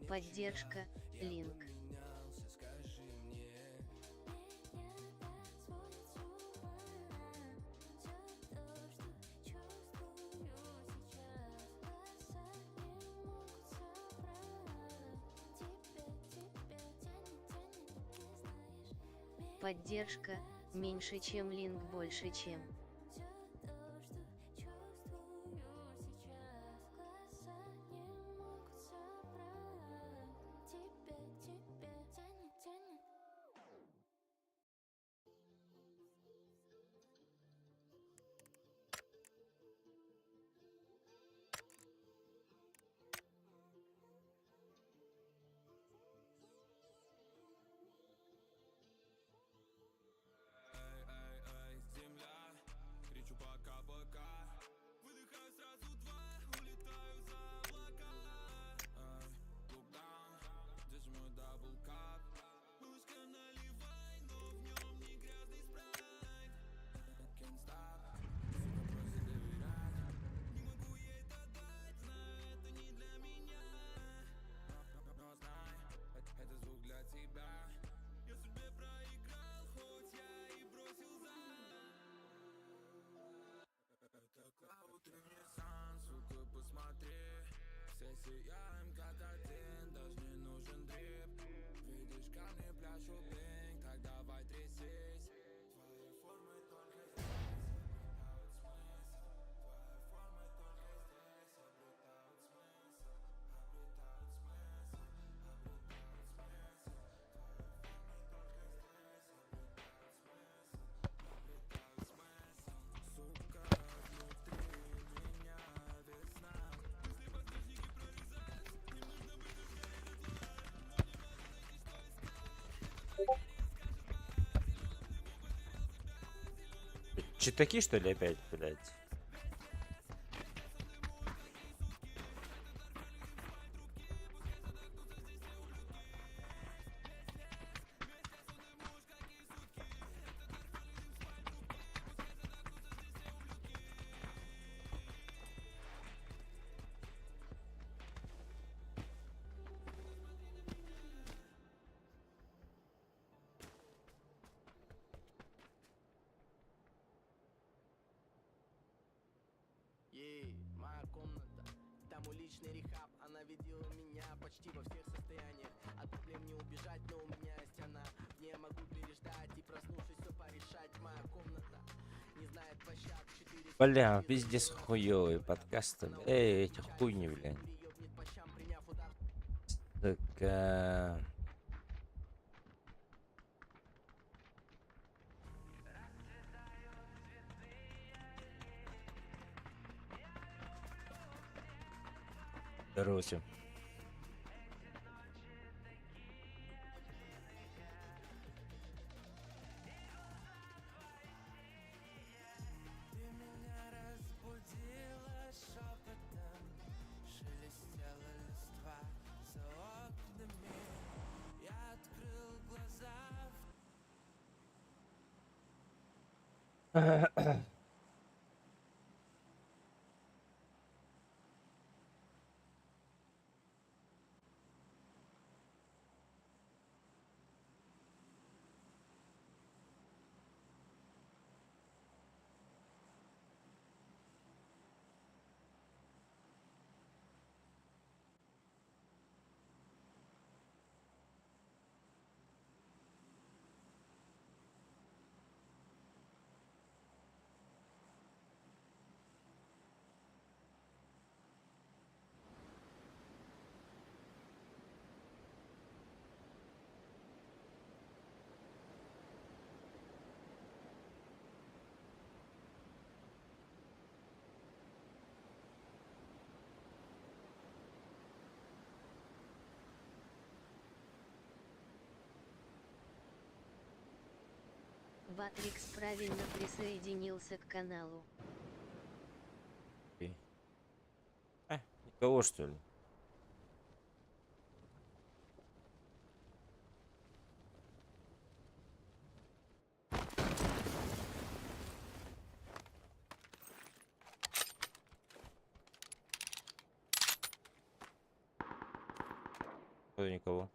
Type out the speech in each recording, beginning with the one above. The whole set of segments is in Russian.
Поддержка, линк. Поддержка, меньше чем линк, больше чем. Читаки, что ли, опять, блядь? Моя комната, там уличный рехаб. Она видела меня почти во всех состояниях. От проблем не убежать, но у меня есть она. В ней я могу переждать и, проснувшись, все порешать. Моя комната не знает площадок. 4. Бля, пиздец хуёвый подкасты. Эй, эти хуйни, блядь. Так, здорово. Ватрикс правильно присоединился к каналу. Никого, что ли? Никого.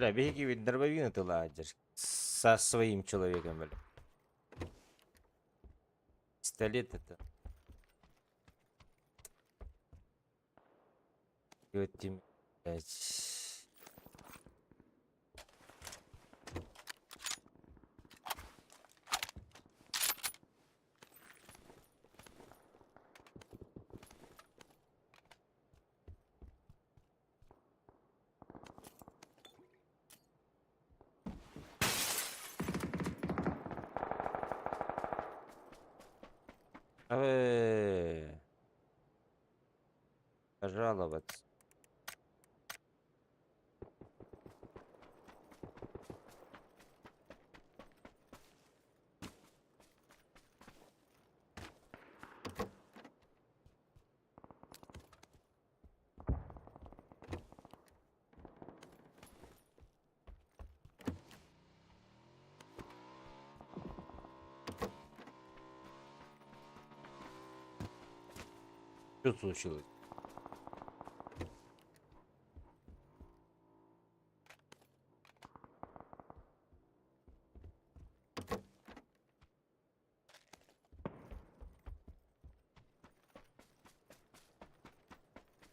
Бля, беги, ведь дробовину ты ладишь. Со своим человеком, бля. Пистолет это. И вот тем, блядь. Пожаловаться. Что случилось?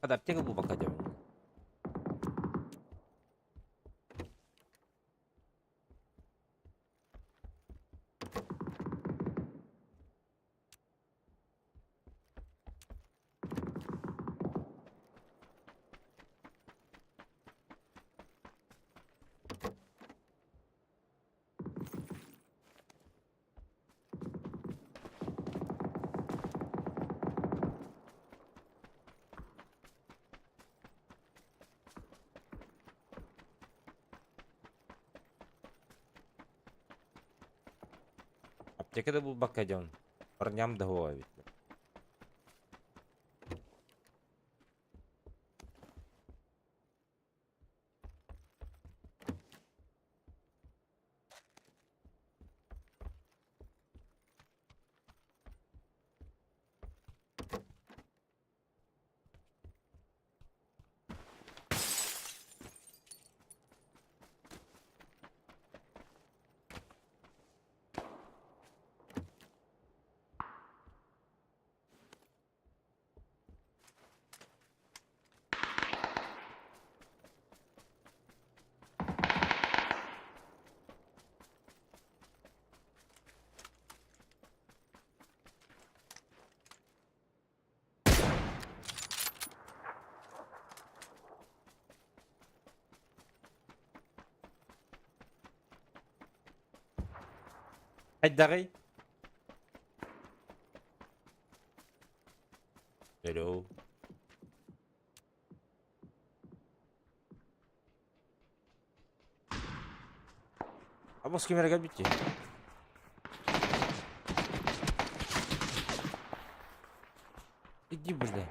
Hadi aптека bu bakacağım. Аптекада bu bakacağım. Парням договаривать. Hadi dayı. Hello. Або с кем рогать? Иди, бля.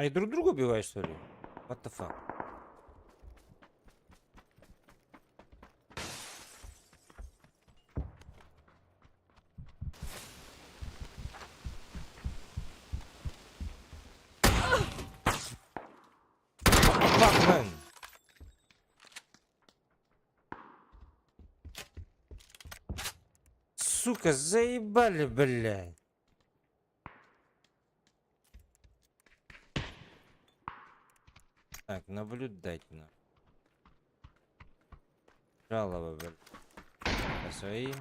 Они друг друга убивают, что ли? What the fuck? Fuck, man. Сука, заебали, блядь. Так, наблюдать на. Жалоба, блядь. По своим.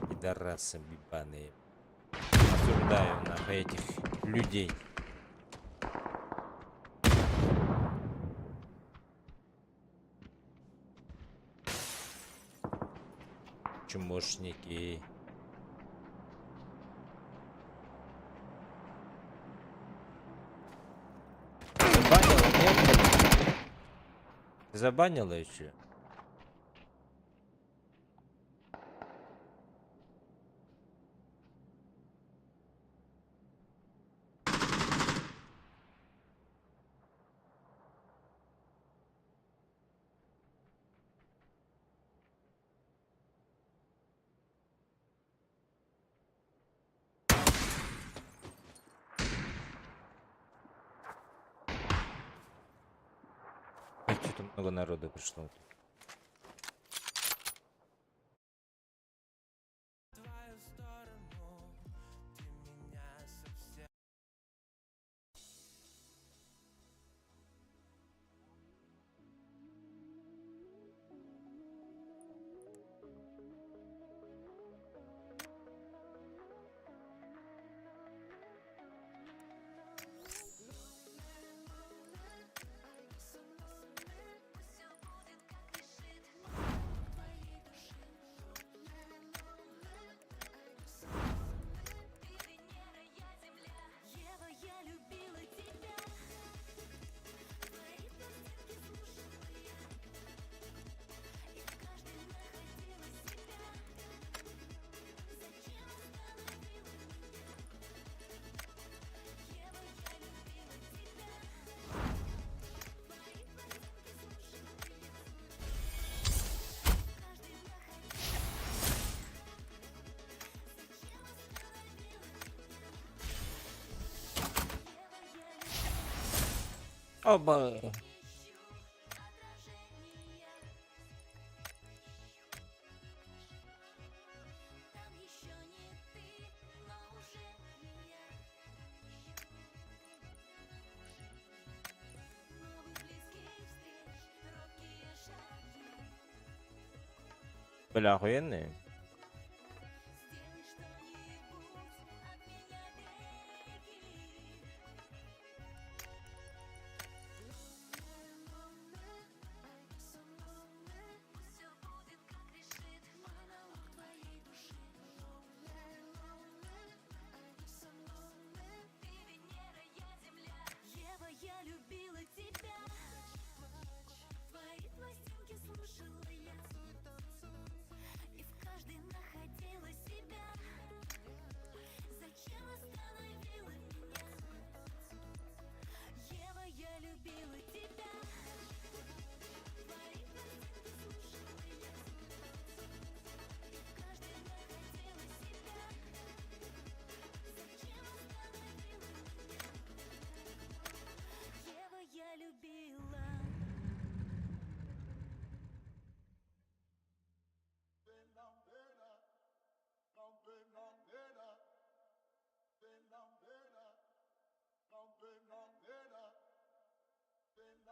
Пидорасы ебаные. Осуждаю нахуй этих людей. Чмошники. Забанила, нет? Забанила еще? Что-то много народу пришло. Оба. Бля, охуенные.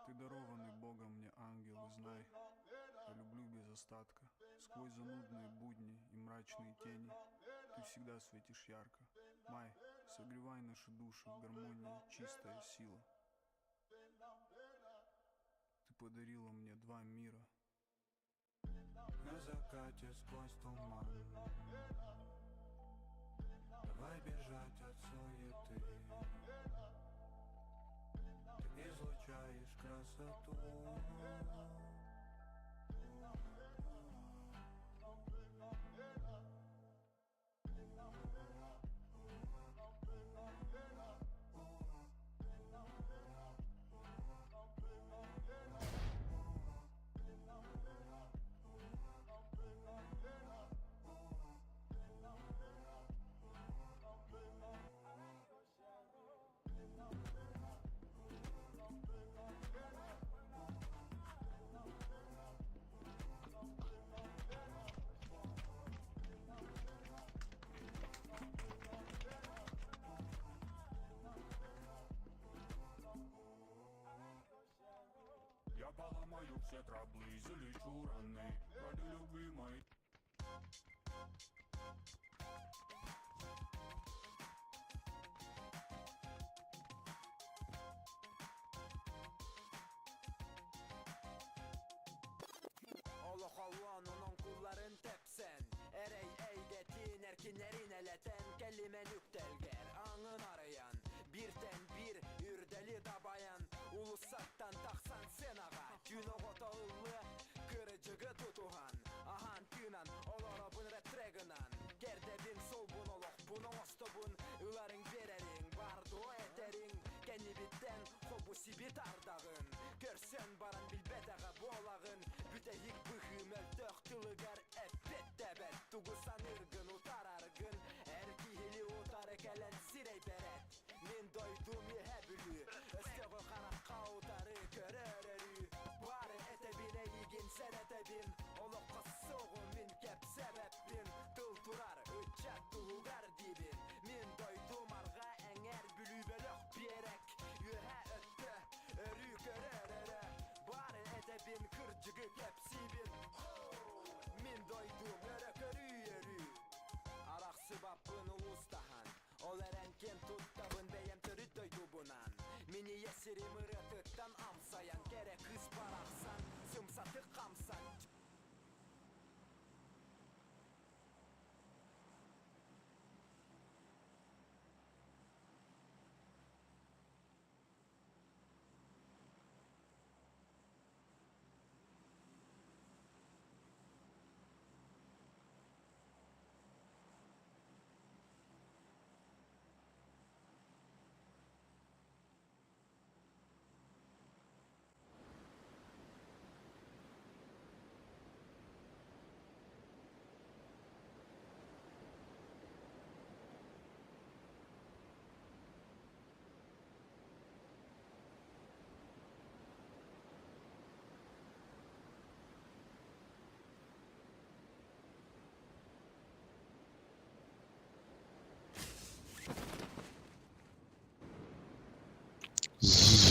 Ты дарованный Богом мне ангел, и знай, я люблю без остатка. Сквозь занудные будни и мрачные тени ты всегда светишь ярко. Май, согревай наши души в гармонии, чистая сила. Ты подарила мне два мира. На закате сквозь туман давай бежать от суеты. Ты излучаешь красоту. все траблы, залечу раны. Ради любви моей. Olu Allah'ın onun kulların tepsen Erey eydetin erkinlerin eleten Kelime nüktelger anın arayan Birden bir ürdeli dabayan Ulusattan taksan sen ağa Gün oğuta ıllı kırıcıgı tutuhan Ahan günan olara bun retreginan Gerdebin sol bun olok bunu ostobun Iların vererin bardo eterin Kenni bitten hobusi bit ardağın Görsen baran bilbedaga bolağın Bütehik bıhım öldök tılıgar Ebbet debet tugusan ırgın utar argın Erkihili utar ekelen sirey beret Min doydum yehebülü Östögü kanakka utarı körörörü Bari etebine yigin sen etebin Olok kıssoğu min kep sebebbin Tıl turar ötçat tulugar dibin Min doydum arga enger bülü bölök bierek Yühe öttü örü körörörö Bari etebin kırcıgı kepsibin Min doydum örök örü örü Arak sıbabbın ulustahan Ol erenken tuttabın beyem törü doydu bunan Mini yesirim ırıtıktan amsayan Kere kız baraksan sımsatı kamsan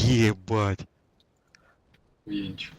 Ебать. Венчу.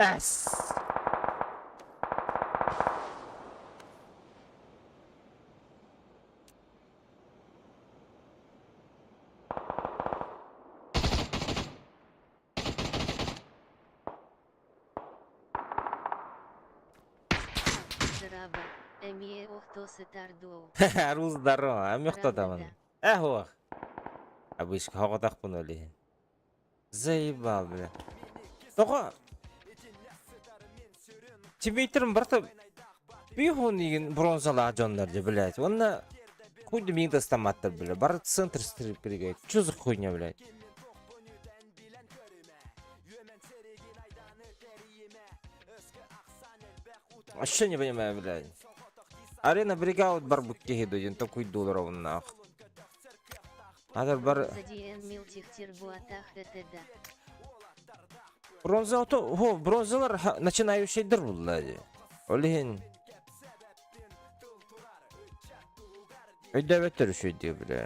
As. Здраво. Эмие охтосы тардоу. Рус здорово. А мен кто там? Правда, Ох. Обычно хаватах пунули. Заебал, бля. Тоға Тимейтерім барта бейхун деген бронзалы аджондар же, блядь. Онна хуйды меңді стаматтыр, бля. Бар центр стріп керегай. Чузық хуйня, блядь. Вообще не понимаю, блядь. Арена брегаут бар буккеги дойден, то $1 нах. Адыр бар Задиен милтих тирбуатах этеда. бронза ото, начинающийдер, блядь. Олеген Ödəvətlər şeydi bile.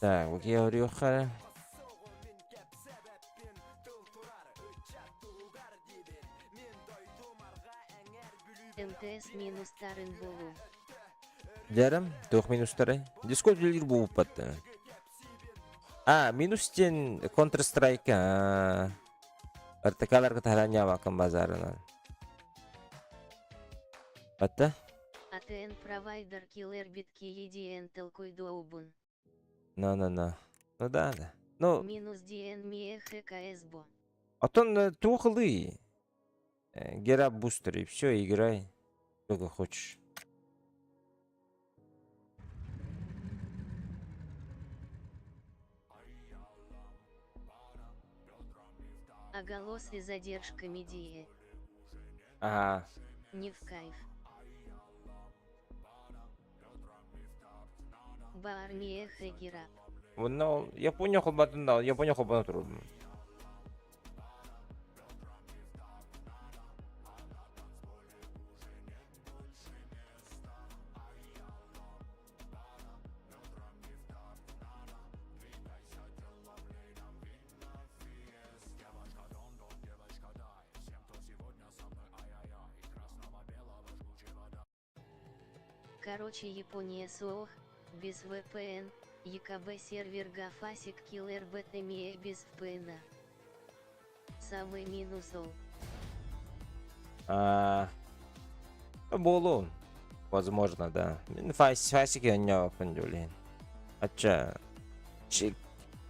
Так, bu geliyor yukarı. МТС минус Тарын Болу. Жарым, 4 минустары. Дискорд билгир болып батты. Минустен Counter-Strike. РТК'ларға тарания бакын базарынан. Батты? АТН провайдер киллер битки EDN Телкуйдоубун. Ну да. Ну, Минус DN Мие ХКСБО. Атон тухлый. Гера бустер и все, играй. Сколько хочешь. Оголос и задержка медии. Ага. Не в кайф. Баармия Хегера. Ну, Япония хобатында, Япония хобатында тұрдым. Короче, Япония СОХ, без VPN, ЕКБ сервер Гафасик Киллер Бетемия без VPN. Самый минусов. Болу. Возможно, да. Фасики у него пондюлин. Ача.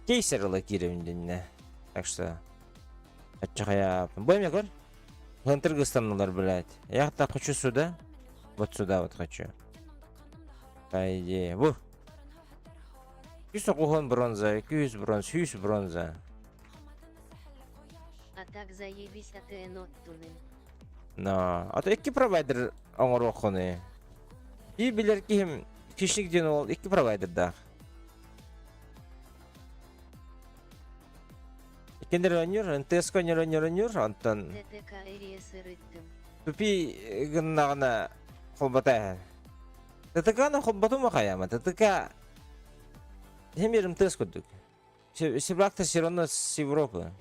Кейсерлы киревинден. Так что. Ача я. Бойме гор? Хантыргыстанлар, блядь. Я так хочу сюда. Вот сюда вот хочу. По идее. Во. 100 бронза, 200 бронза, 100 бронза. А так заебись АТН оттуны. Но. А то iki провайдер оңор оқыны. И билер ким фишник ден ол iki провайдер да. Икендер өнер, НТС конер өнер, антон. ТТК РС рыттым. Тупи гыннағына қолбата. ТТК-ны қолбату мақаяма. ТТК хемер МТС көдік. Себракта все равно с Европы.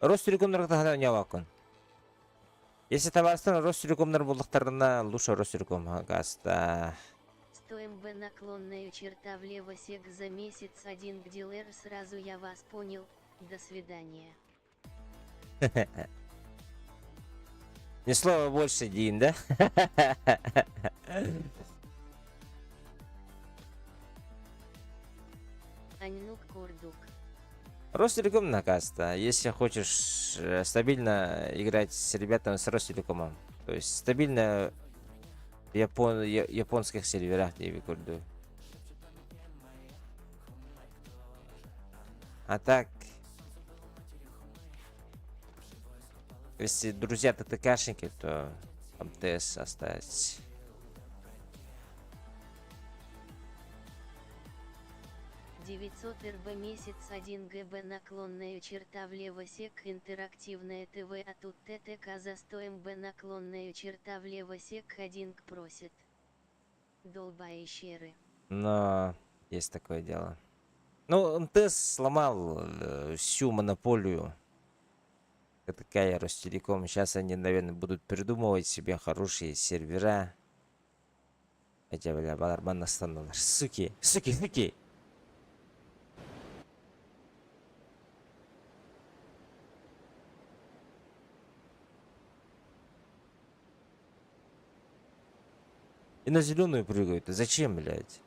Ростелекомнарға тағада не вакын. Если Табарстан Ростелекомнар болдықтарына лучше Ростелеком гаста. 100 МБ наклонная черта влево сек за месяц один к дилер сразу я вас понял. До свидания. Ни слова больше, Дин, да? Аньнук Курдук. Ростелеком на каста. Если хочешь стабильно играть с ребятами с Ростелекомом, то есть стабильно в японских серверах я рекордую. А так, если друзья ТТКшники, то МТС оставить. $900 РБ месяц 1 ГБ наклонная черта влево сек интерактивное ТВ, а тут ТТК за 100 МБ наклонная черта влево сек 1 к просит. Долбаищеры. Но есть такое дело. Ну, МТС сломал всю монополию. ТТК и Ростелеком. Сейчас они, наверное, будут придумывать себе хорошие сервера. Хотя, бля, нормально станут. Суки. И на зеленую прыгают. Зачем, блядь?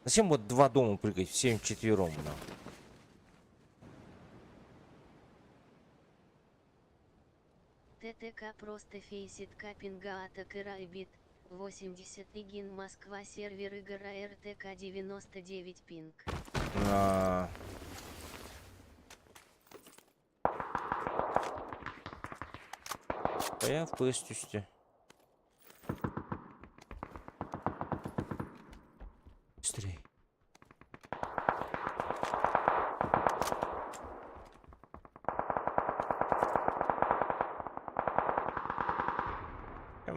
Зачем вот два дома прыгать всем четвером, нахуй? ТТК просто фейсит капинга атак и райбит. 80 игин Москва сервер игра РТК 99 пинг. Я в пустости.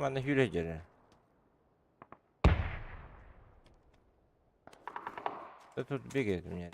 Нормально güle. Кто тут бегает у меня?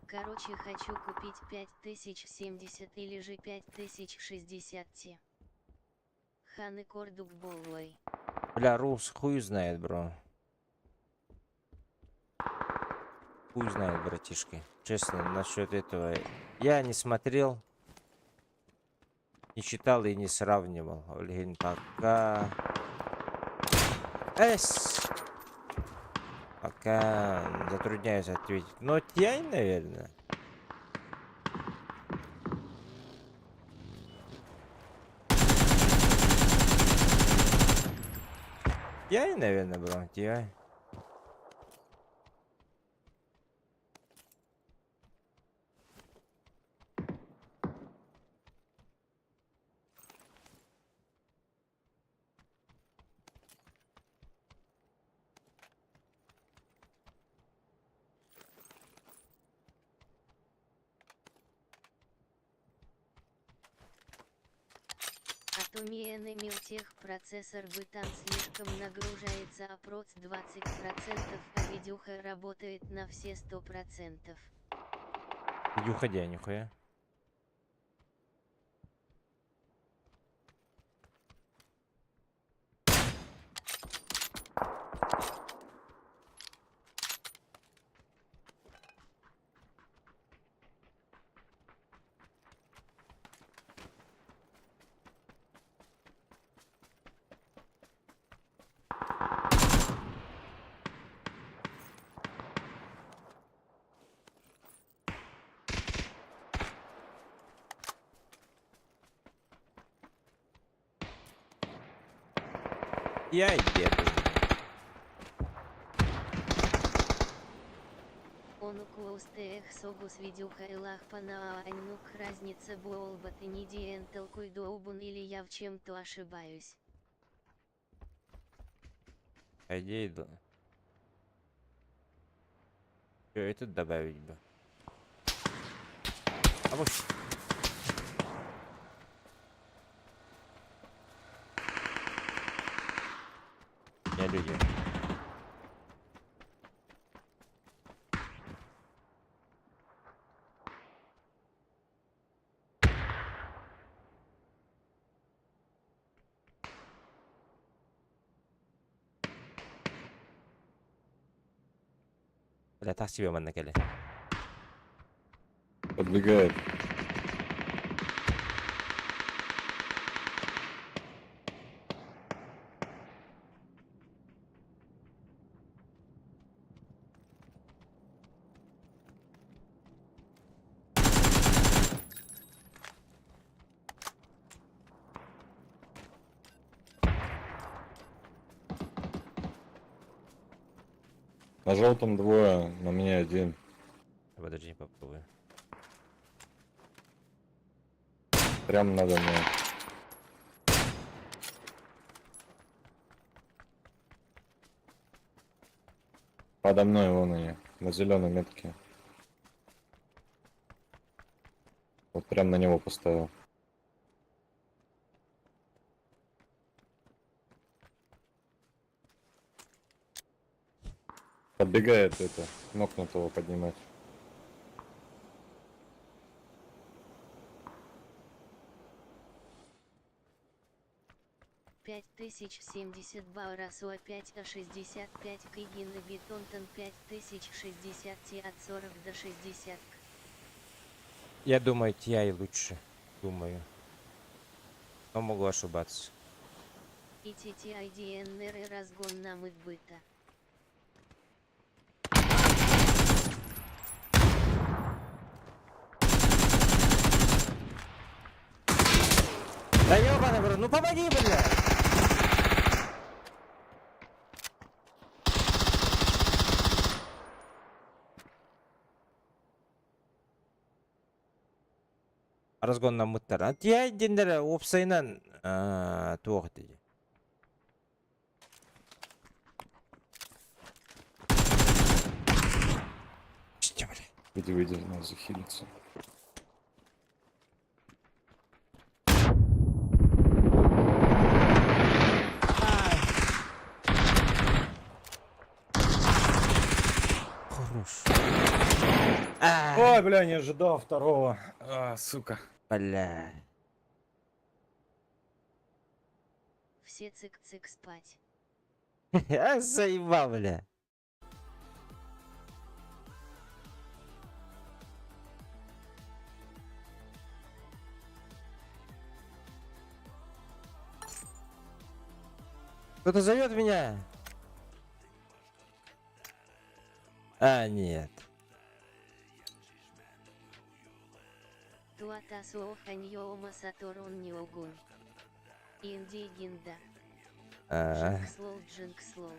Короче, хочу купить 5070 или же 5060 Ти. Ханы Кордук Боллой. Бля, Рус хуй знает, бро. Хуй знает, братишки. Честно, насчет этого. Я не смотрел, не читал и не сравнивал. Блин, пока... Пока затрудняюсь ответить. Но TI, наверное. TI, наверное, бро. TI. Атомия Милтех процессор бы там слишком нагружается, а проц 20%, а видюха работает на все 100%. Иди уходи, а нихуя. Я и бегаю. Он укуустех согус видюха и лахпана аннук разница буолбат и нидиен толкуй доубун, или я в чем-то ошибаюсь. По идее, да. Что это добавить бы? А вот. Я люди. Бля, так себе маннакели. Подбегает. На желтом двое, на мне один. Подожди, попробую. Прям надо мной. Подо мной вон они, на зеленой метке. Вот прям на него поставил. Подбегает это, нокнутого поднимать. 5070 Баурасу 5А65 Кигин и Бетонтон 5060 Ти от 40 до 60. Я думаю, TI лучше. Думаю. Но могу ошибаться. И TTIDNR и разгон нам и быта. Да ёбаный в рот, ну помоги, бля! Разгон нам мыттар. TI дендер опсайнан туох dedi. Что, бля? Выйди, надо захилиться. Хорош. Ой, бля, не ожидал второго. Сука. Бля. Все цик-цик спать. Заебал, бля. Кто-то зовет меня? А, нет. Туатасуо ханьоума саторун ниогун. Инди гинда. А, Джинкслоу.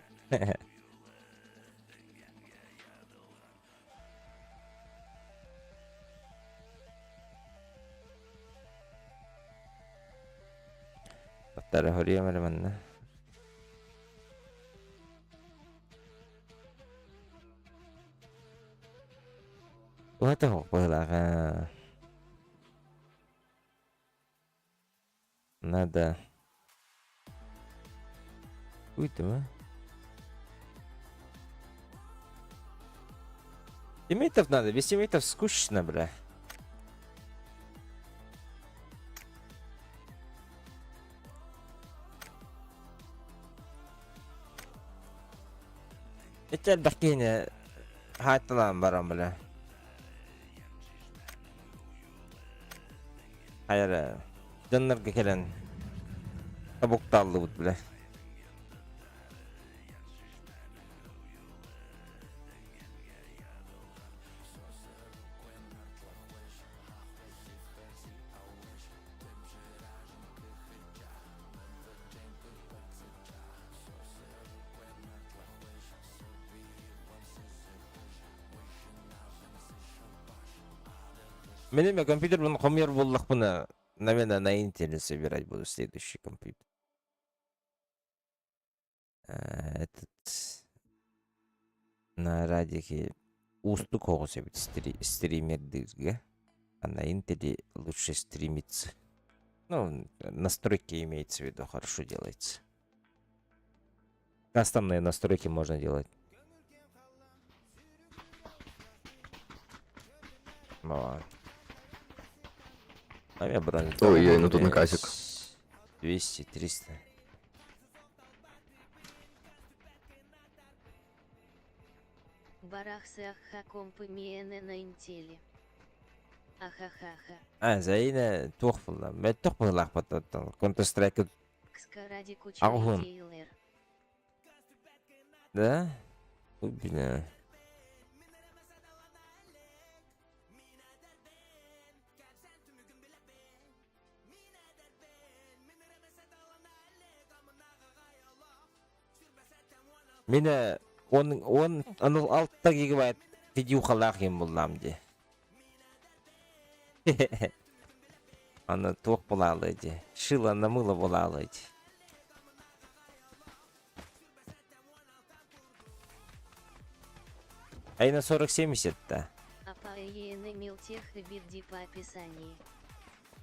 Вторая время, манна. Это было. Надо. Уйду. Тиммейтов надо, без тиммейтов скучно, бля. Эти бакины хаталам барам, бля. Hayır, canlar gelen tabuk dallı bu bile. Benim компьютер bunu комер боллах bunu, наверное, на Intel собирать буду следующий компьютер. Этот на радике устук хоғысы бит стримердерге, а на Intel лучше стримиться. Ну, настройки имеется в виду, хорошо делается. Кастомные настройки можно делать. Вот. А я броню. Ой, я иду тут на касик. 200, 300. Барахсы ахха компы миене на интеле. Ахахаха. А, заина тухфулла. Мен тухфуллах пототтан. Counter-Strike. Кска ради куча Аугун. идейлер. Да? Ой, бля. Мені он алтта гигабайт видеохалақ ем болам де. Аны тоқ болалы де. Шила намыла болалы де. А на 4070-та. А по иене милтех и бидди по описании.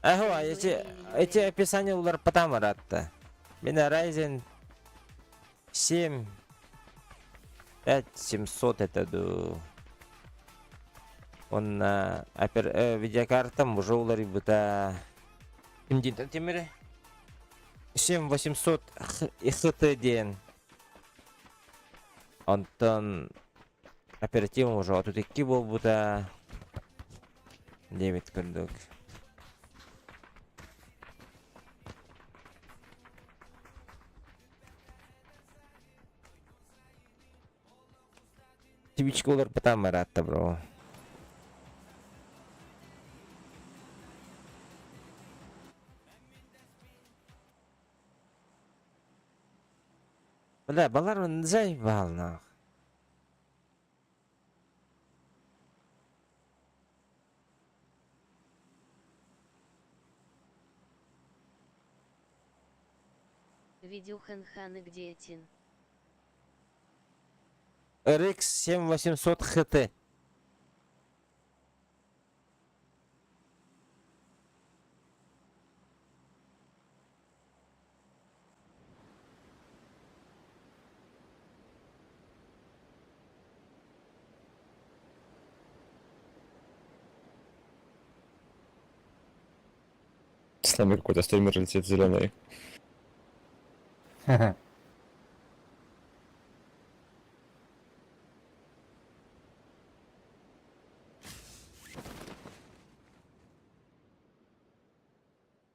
Ага, эти описания улар потому радта. Меня Ryzen 7 5700 это ду. Он на видеокартам уже улари бута. Имдин темире. 7800 ХТ ден. Антон оперативно уже а тут и кибол бута 9 курдук. Твичкулар потом рад-то, бро. Бля, балар он заебал, нах. Видюхан Ханы где Тин? RX 7800 HT. Стример какой-то, стример летит зеленый.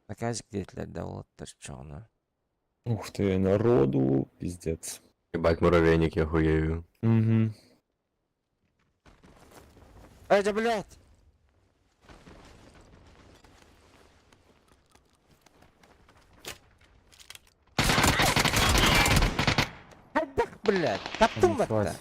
Заказик где-то дал торчал, Ух ты, народу, пиздец. Ебать, муравейник, я хуею. Угу. Ай, да блядь! Ай, да, блядь! Топтым это!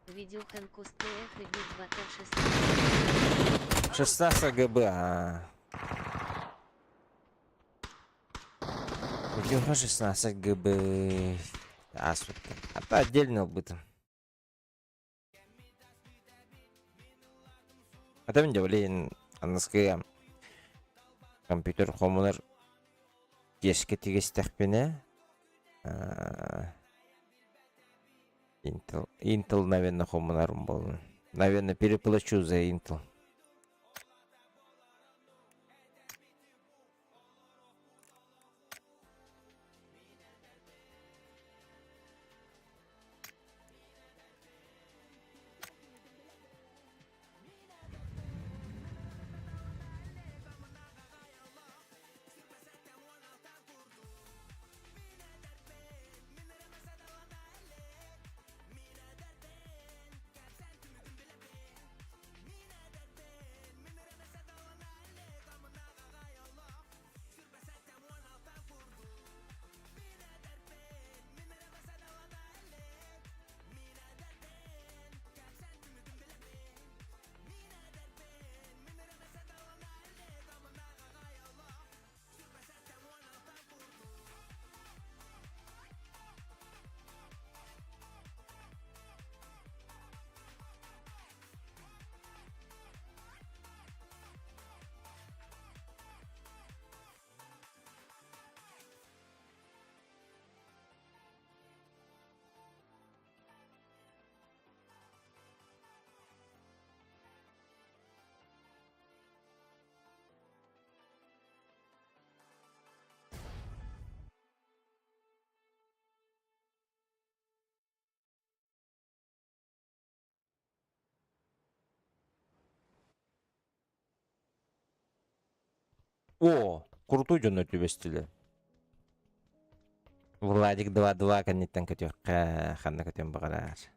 Видюхан Кустех и Биг 16. 16 ГБ, Видео 16 ГБ. Сука. Это отдельно būt. Адам девлейн анныская компьютер хомунар кешке тигестек пене. Intel, наверное, хомунарым был. Наверное, переплачу за Intel. О, крутой жөн өтө стиле. Владик 2-2 канеттен көтөк ханна көтөн багалар.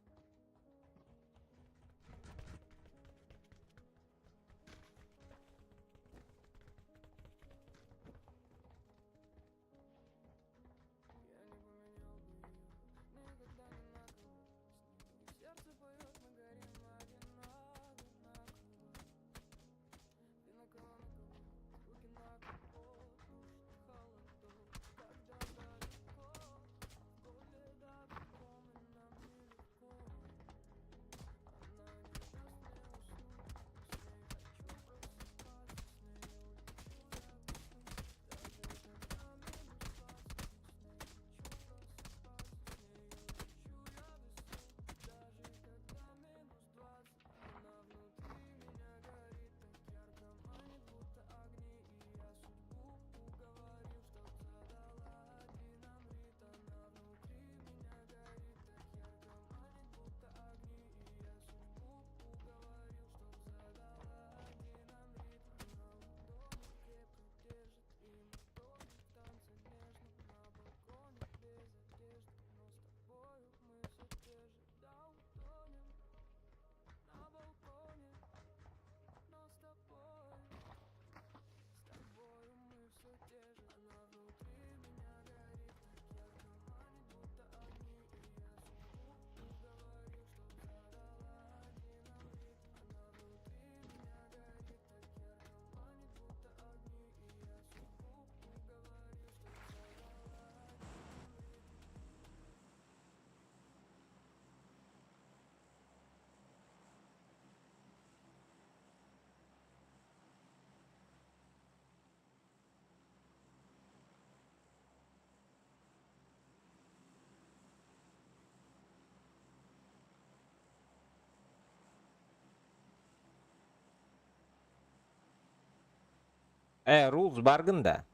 Rules bargın da.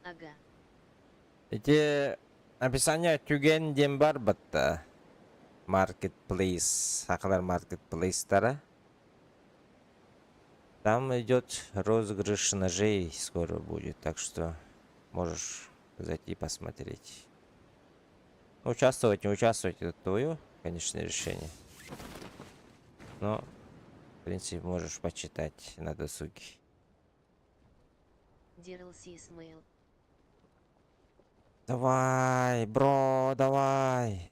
Ага. Эти описание тюген дем бар бытта. Marketplace. Хакалар Marketplace'тара. Там идет розыгрыш ножей скоро будет, так что можешь зайти посмотреть. Участвовать, не участвовать, это твое, конечно, решение. Но, в принципе, можешь почитать на досуге. Дерлси Смейл. Давай, бро, давай.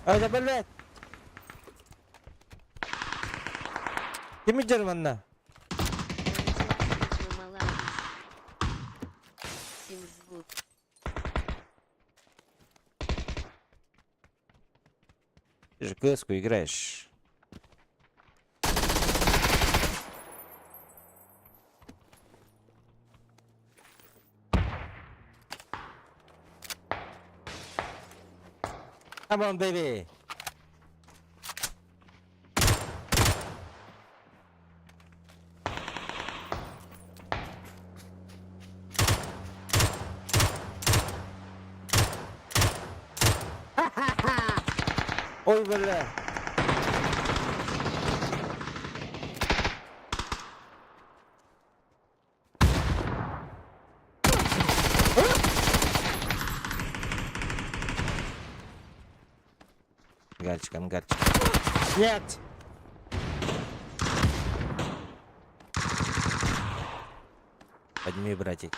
Ай, да блядь. Кем Германна? Симсгуд. Ты же КС-ку играешь. Come on, baby. Ой, бля. Гарчиком, гарчиком. Нет! Подними, братик.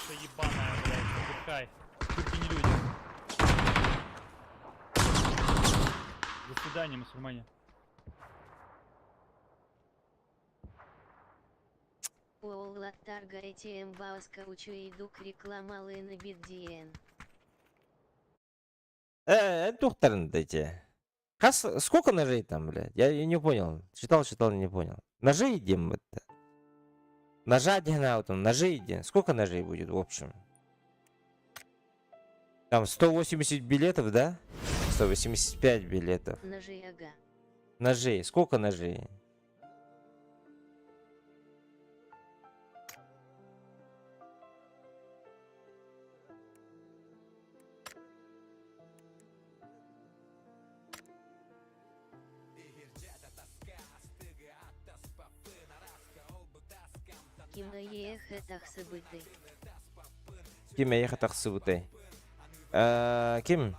Что ебаная, блядь, отдыхай. Турки не люди. До свидания, мусульмане. Оула Тарга ATM Бауска Учу Идук рекламалы на Биддиен. Тухтарын дайте. Сколько ножей там, блядь? Я не понял. Читал, не понял. Ножей идем это. Ножа один аутом, ножей идем. Сколько ножей будет в общем? Там 180 билетов, да? 185 билетов. Ножи ага. Ножей. Сколько ножей? Кима ехать ахсыбыты. Ким я ехать ахсыбыты? Ким?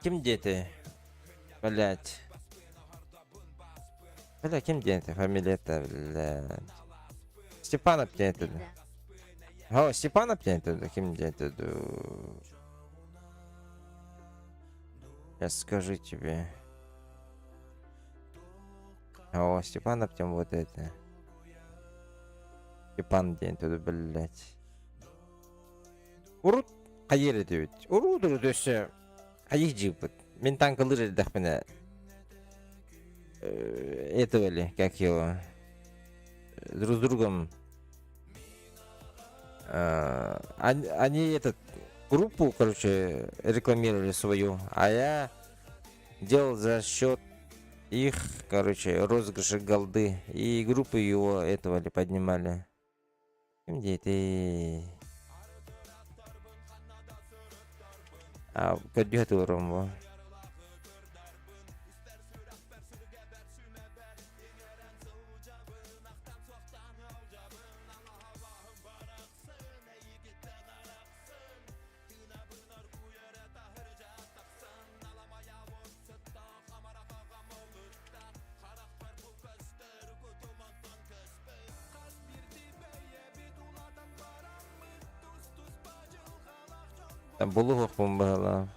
Ким дети? Блять. Бля, кем дети? Фамилия-то, блядь. Степанов дети. О, Степанов дети? Кем дети? Я скажу тебе. О, Степанов тем вот это. Степан день туда, блять. Урут, кайер это. Урут, это кайик джипут. Мен танка лыжи дахпена. Этого ли, как его. Друг с другом. Они этот группу, короче, рекламировали свою, а я делал за счет их, короче, розыгрыши голды. И группы его этого ли поднимали. Где ты? А, где ты, Ромbo? Там булугох бомбала.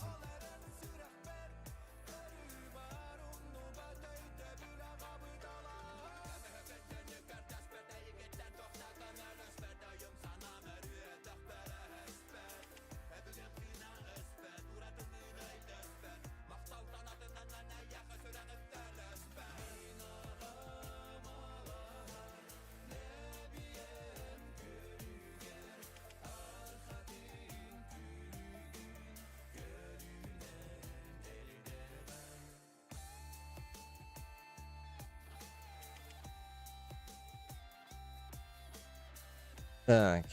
Так.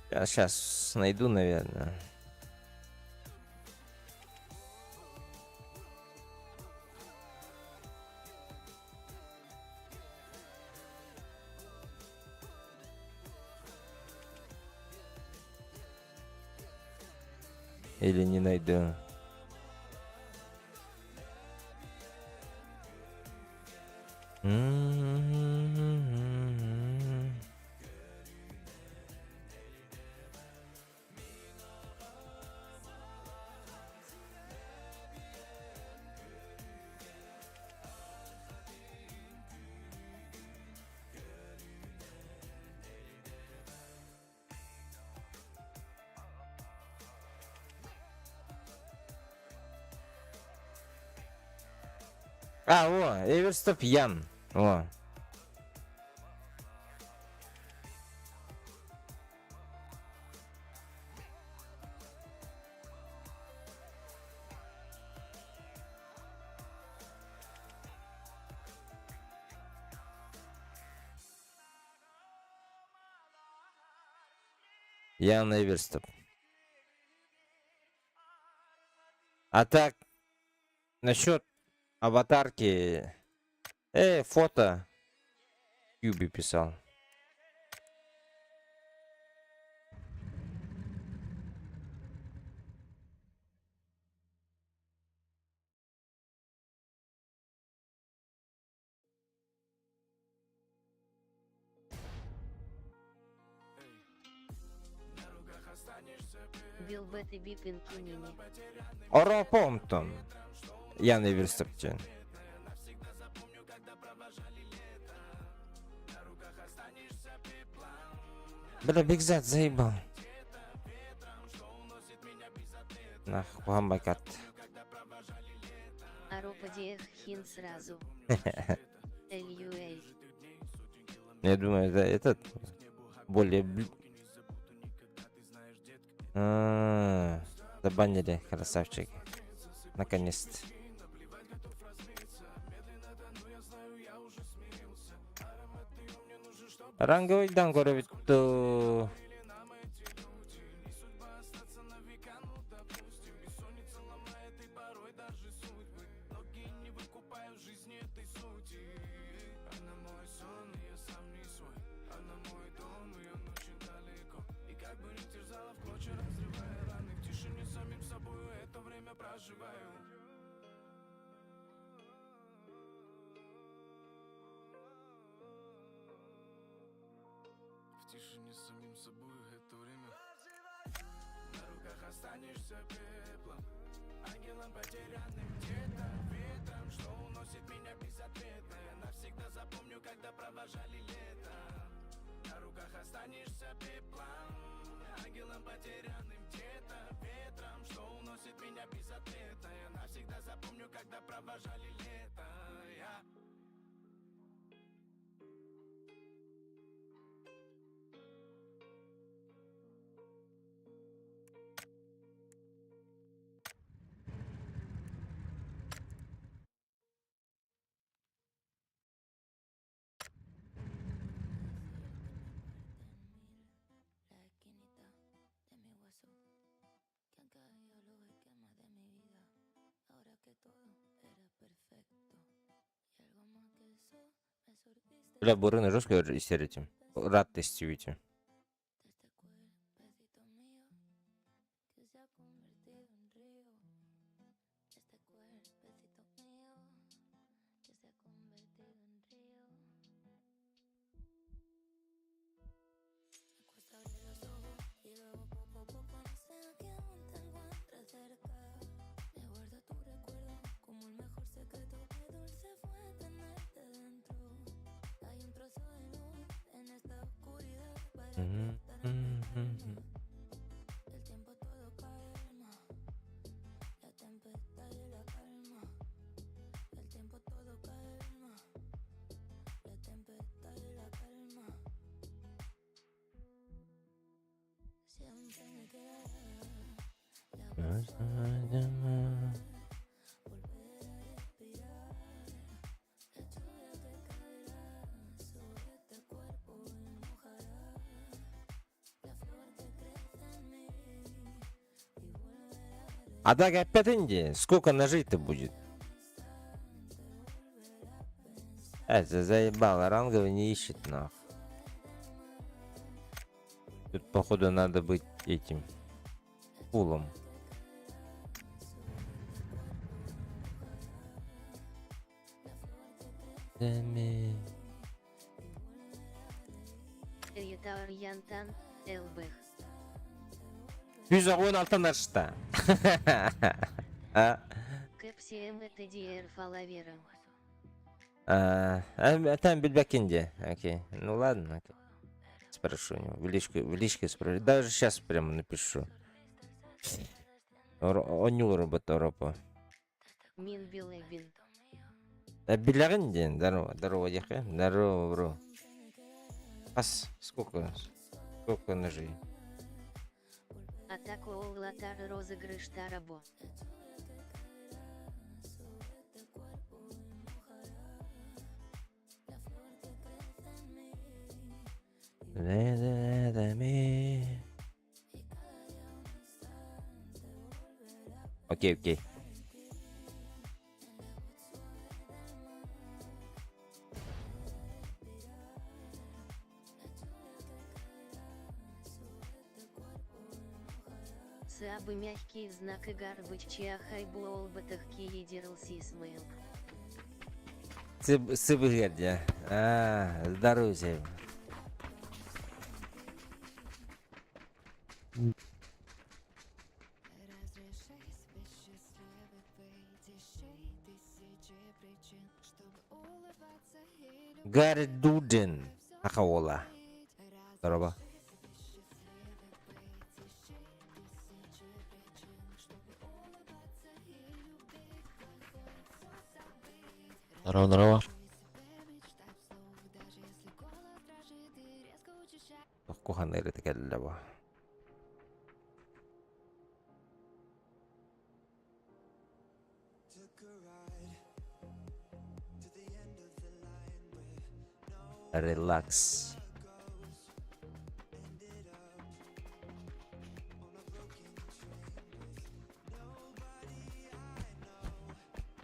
Я сейчас найду, наверное. Или не найду. А, о, Эверстоп Ян. О. Ян Эверстоп. А так, насчет аватарки. Фото. Юби писал. Билбет и Бипин Кунини. Оропомтон. Ян Эверстоптен. Бля, Бигзат заебал. Нах, Мухаммакат. Аропадиэх хин сразу. Эль-Юэй. Я думаю, это этот более... Забанили, красавчик. Наконец-то. Ранговый дангоровит. В тишине с самим собой это время. На руках останешься пеплом, ангелом потерянным где-то ветром, что уносит меня безответно. Я навсегда запомню, когда провожали лето. На руках останешься пеплом, ангелом потерянным где-то ветром, что уносит меня безответно. Я навсегда запомню, когда провожали лето. Я Бля, бурыны жестко истерите. Рад тестируйте. А так опять инди, сколько ножей-то будет? Это заебало, ранговый не ищет, нах. Тут, походу, надо быть этим пулом. Риетаур Янтан, Элбэх. 116 ножта. А? Кэпсиэм ТДР Фалавера. Там Бельбякинде. Окей. Ну ладно, окей. Спрошу у него. В личке спрошу. Даже сейчас прямо напишу. Оню робота. Мин Билэбин. Беляринде. Здорово. Здорово, Дихэ. Здорово, бро. Сколько ножей? Атаку Оллатар розыгрыш Тарабо. Окей. Сабы мягкий знак и гарбыч чиахайбу олбатах киедерл сисмейл. Сыбыгердя. Здорово тебе. Гарри Дудин. Ахаула. Здорово. Здорово. Kuhan eritekellevä. Relax.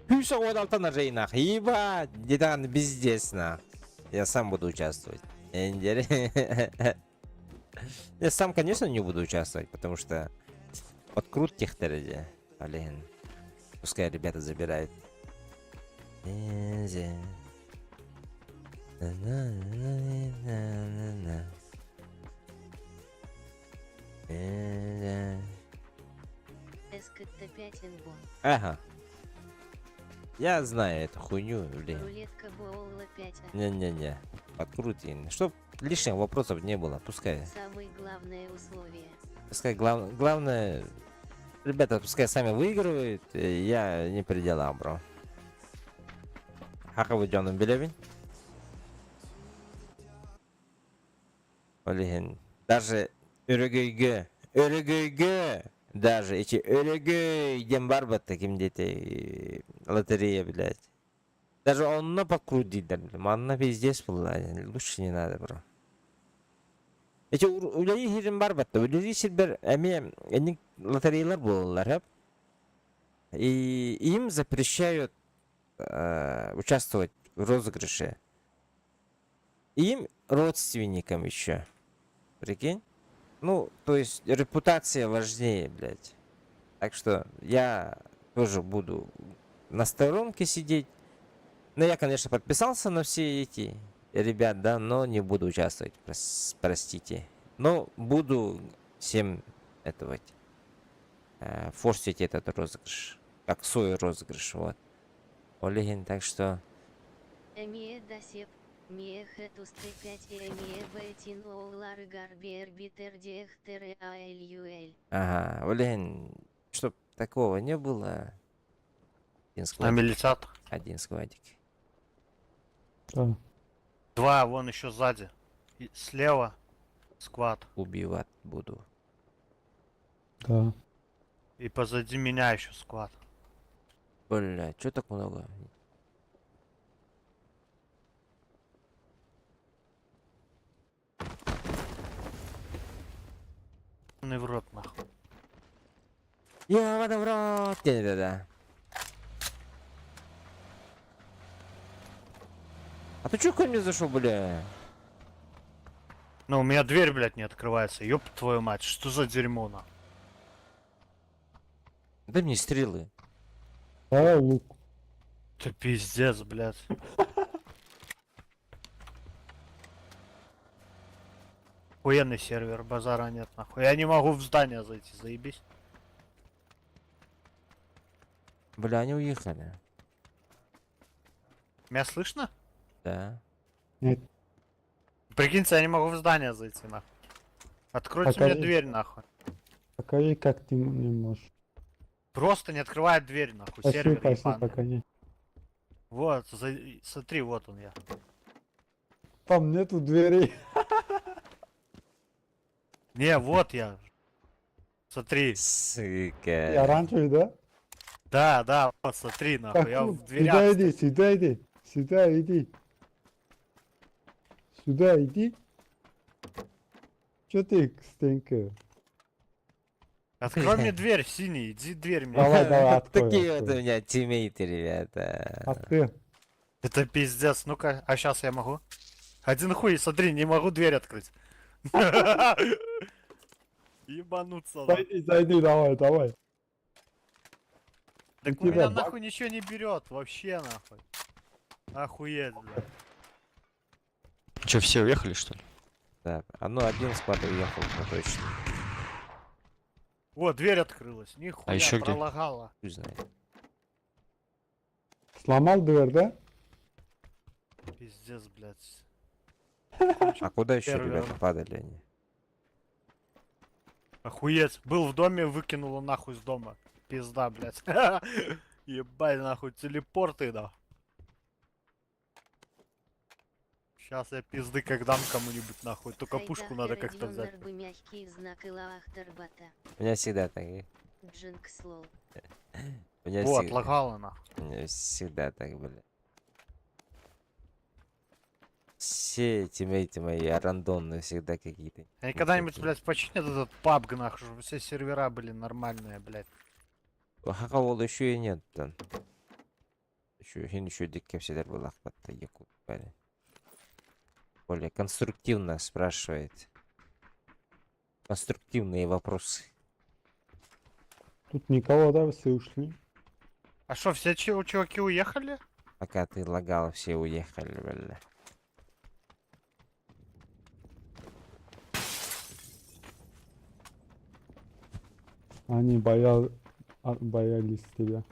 Пюша отдал на Жейнах. Ебать, где-то пиздец на. Я сам буду участвовать. Я сам, конечно, не буду участвовать, потому что подкрут техтереди. Блин. Пускай ребята забирают. СКТ-5 инбо. Ага. Я знаю эту хуйню, блин. Рулетка Боулла 5. Не-не-не. Подкрутим. Чтоб лишних вопросов не было. Пускай. Самые главные условия. Пускай главное... Ребята, пускай сами выигрывают. Я не при делах, бро. Хака вы Джоном Белевин? Блин. Даже Өрөгөйгө. Даже эти Өрөгөй дем бар ба таким дети лотерея, блядь. Даже он на подкрутит, манна пиздец была. Лучше не надо, бро. Эти улей хирим бар ба. Улей сильбер эми эни лотерейлар болалар, хеп. И им запрещают участвовать в розыгрыше. Им родственникам еще. Прикинь? Ну, то есть репутация важнее, блядь. Так что я тоже буду на сторонке сидеть. Но я, конечно, подписался на все эти ребят, да, но не буду участвовать, простите. Но буду всем этого форсить этот розыгрыш. Как свой розыгрыш, вот. Олегин, так что... Эмие дасеп. Мие хэтус Т5 и эмие бэтин оулары гарбер битер диэхтере аэльюэль. Ага, блин, чтоб такого не было. Один На складик. милицат. Один складик. Два, вон еще сзади. И слева сквад. Убивать буду. Да. И позади меня еще сквад. Бля, чё так много? В рот нахуй. Ёбаный в рот! Да-да-да. А ты чё ко мне зашел, бля? Ну, у меня дверь, блядь, не открывается. Ёб твою мать, что за дерьмо, на? Дай мне стрелы. Давай лук. Ты пиздец, блядь. Охуенный сервер, базара нет, нахуй. Я не могу в здание зайти, заебись. Бля, они уехали. Меня слышно? Да. Нет. Прикиньте, я не могу в здание зайти, нахуй. Откройте мне Покажи. дверь, нахуй. Покажи, как ты не можешь. Просто не открывает дверь, нахуй. Пошли, Сервер пошли, ебаный. покажи. Вот, смотри, вот он я. Там нету дверей. Не, вот я. Смотри. И Сука. оранжевый, да? Да, вот смотри, нахуй. Так, Я ну, в дверях. сюда иди, сюда иди. Сюда иди. Сюда иди. Чё ты к стенке? Открой мне дверь, синий, иди дверь мне. Давай, давай, открой, Такие вот открой. у меня тиммейты, ребята. Открой. Это пиздец. Ну-ка, а сейчас я могу? Один хуй, смотри, не могу дверь открыть. Ебануться. да. Зайди, зайди, давай, давай. Так у у тебя меня баг? нахуй ничего не берет, вообще нахуй. Охуеть, блядь. Че, все уехали, что ли? Так, а ну один склад уехал, ну точно. Вот, дверь открылась. Нихуя, еще где? пролагала. Пусть знает. Сломал дверь, да? Пиздец, блядь. А куда еще, Сервер. ребята, падали они? Охуеть. Был в доме, выкинуло нахуй с дома. Пизда, блядь. Ебать, нахуй, телепорты, да. Сейчас я пизды как дам кому-нибудь, нахуй. Только пушку надо как-то взять. Мягкий знак Илаахтарбата. У меня всегда так. Джинкс лол. У меня Вот, всегда, лагало, нахуй. у меня всегда так, бля. Все тиммейты мои рандомные всегда какие-то. Они когда-нибудь, такие. блядь, починят этот PUBG, нахуй, чтобы все сервера были нормальные, блядь. А кого еще и нет там. Еще дико всегда был охват якут, парень. Более конструктивно спрашивает. Конструктивные вопросы. Тут никого, да, все ушли. А что, все чуваки уехали? Пока ты лагал, все уехали, бля. Они боялись тебя.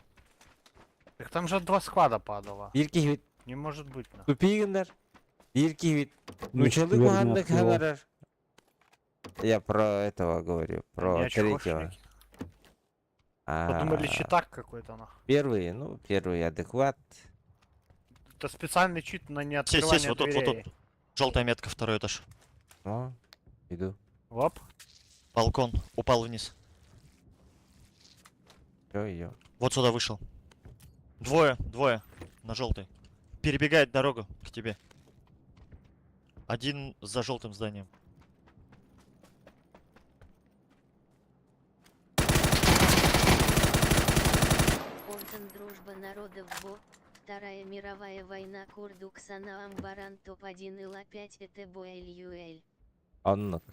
Так там же 2 склада падало. Birki Не может быть, нахуй. тупигендер. Birki ну Никто человек дверь не уганных открывал. говоришь. Я про этого говорю, про Не третьего. очкошники. А, Подумали, читак какой-то, нахуй. первый адекват. Это специальный чит на Сесть, неоткрывание сесть, вот тут, вот дверей. тут. Желтая метка, второй этаж. О, иду. Оп. Балкон. Упал вниз. Все, ее. Вот сюда вышел. Двое. На желтой. Перебегает дорогу к тебе. Один за желтым зданием. Орден Дружба народов ВО. Вторая мировая война Курдуксана Амбаран топ-1 Ила-5 это Буэль-Юэль. Оннук.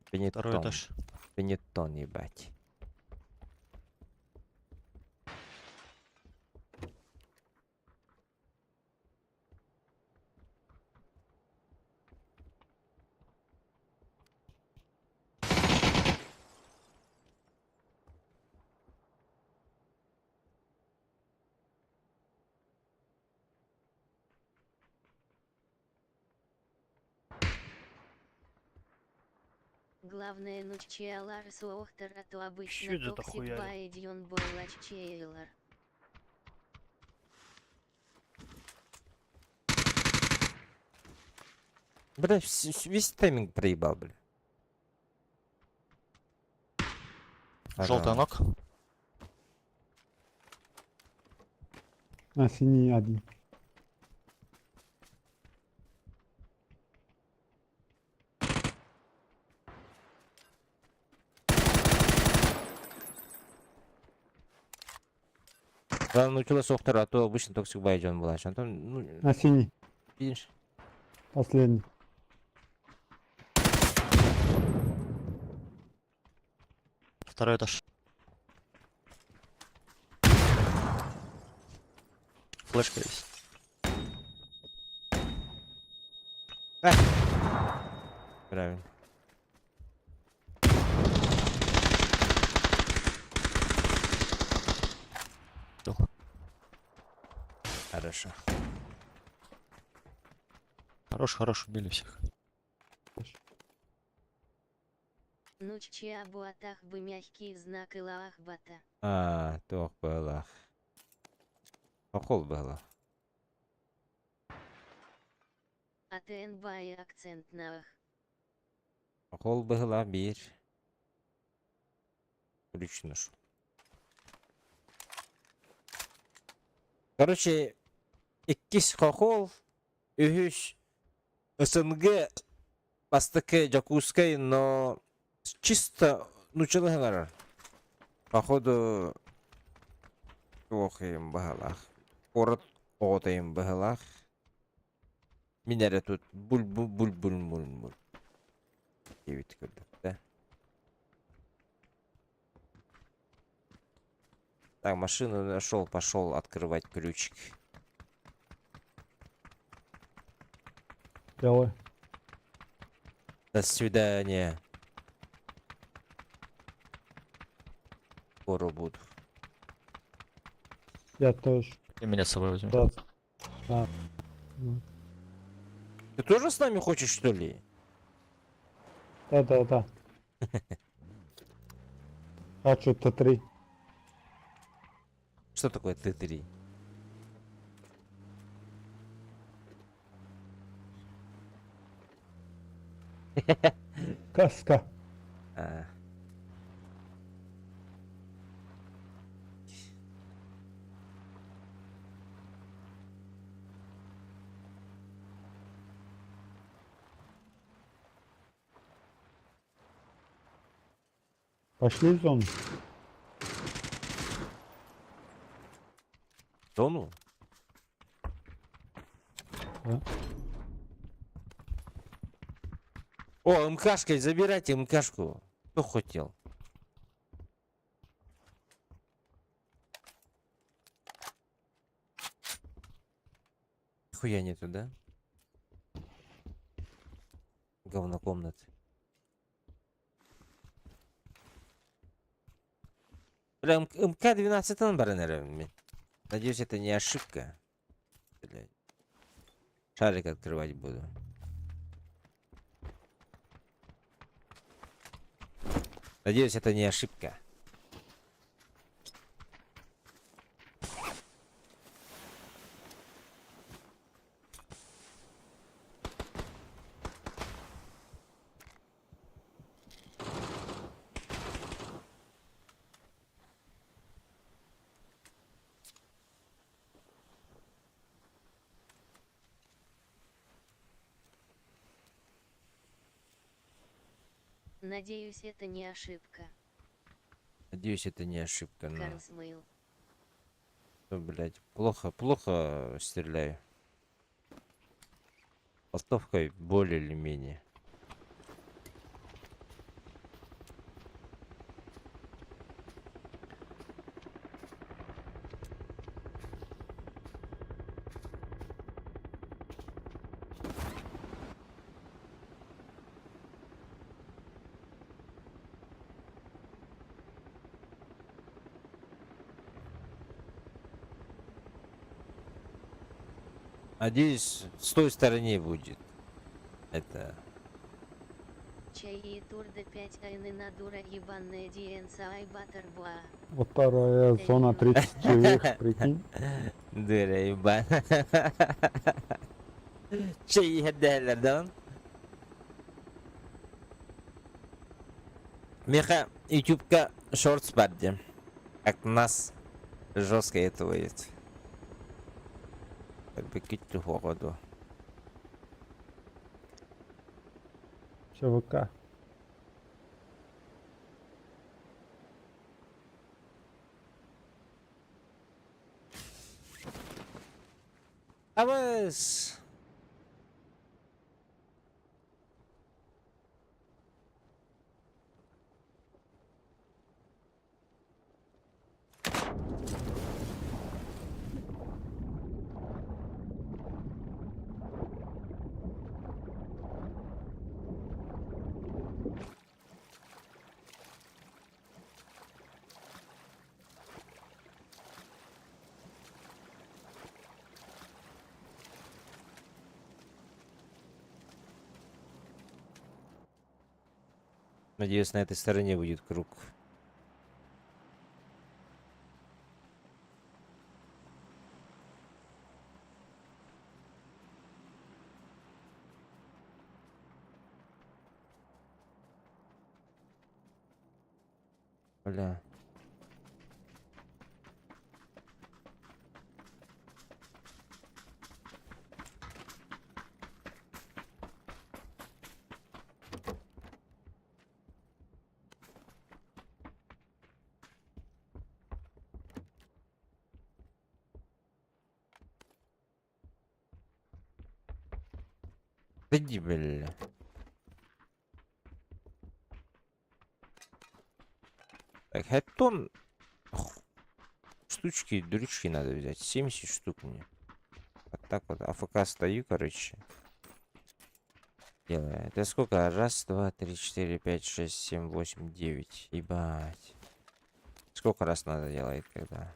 Второй Пенетон. этаж. Пенетон, ебать. Главное нуччиалар суохтар, а то Чё обычно это токсик хуяли? баэдьон бойлаччейлар. Бля, весь тайминг проебал, бля. Желтый Ага. ног. На синий один. Главное, научилась оқтар, а то обычно токсик байджон была. Там, ну, На синий. видишь? Последний. Второй этаж. Флешка есть. Правильно. Всё. Хорошо. Хорош, убили всех. Нуччи абуатах бы мягкий знак Илаах бата. А, тох была. Похол была. АТН бай акцент на ах. Похол была, бир. Ключ. Короче, иккис хохол, үхүш, СНГ, пастаке, джакускай, но чисто, ну, человек, походу, плохо им багалах. Город ота им багалах. Меня тут буль-буль-буль-буль-буль. Девять да? Так, машину нашел, пошел открывать ключик. Делай. До свидания. Скоро буду. Я тоже. И меня с собой возьми. Да. Да. Ты тоже с нами хочешь, что ли? Да. Хочу Т3. Что такое Т3? Каска. А. Пошли в зону. Зону? Да. О, МКшкой, забирайте МКшку. Кто хотел? Хуя нету, да? Говно комнаты. Бля, МК-12 номер, наверное. Надеюсь, это не ошибка. Блядь. Шарик открывать буду. Надеюсь, это не ошибка. Надеюсь, это не ошибка. Надеюсь, это не ошибка, но... Карсмейл. Блять, плохо стреляю. Толстовкой более или менее. Надеюсь, с той стороны будет. Это... Чай и турда 5 айны надура ебаная диенса айбатербуа. Вот вторая зона 30 живых, прикинь. Дыра ебан. Чей хеддерлер, да? Меха, ютубка шортс бадди. Как нас жестко это выйдет. Как бы китту ходу. ЧВК. АВС. Надеюсь, на этой стороне будет круг. Бля. Иди, бля. Так, хэтон. Штучки, дурючки надо взять. 70 штук мне. Вот так вот. АФК стою, короче. Делаю. Это сколько? Раз, два, три, четыре, пять, шесть, семь, восемь, девять. Ебать. Сколько раз надо делать тогда?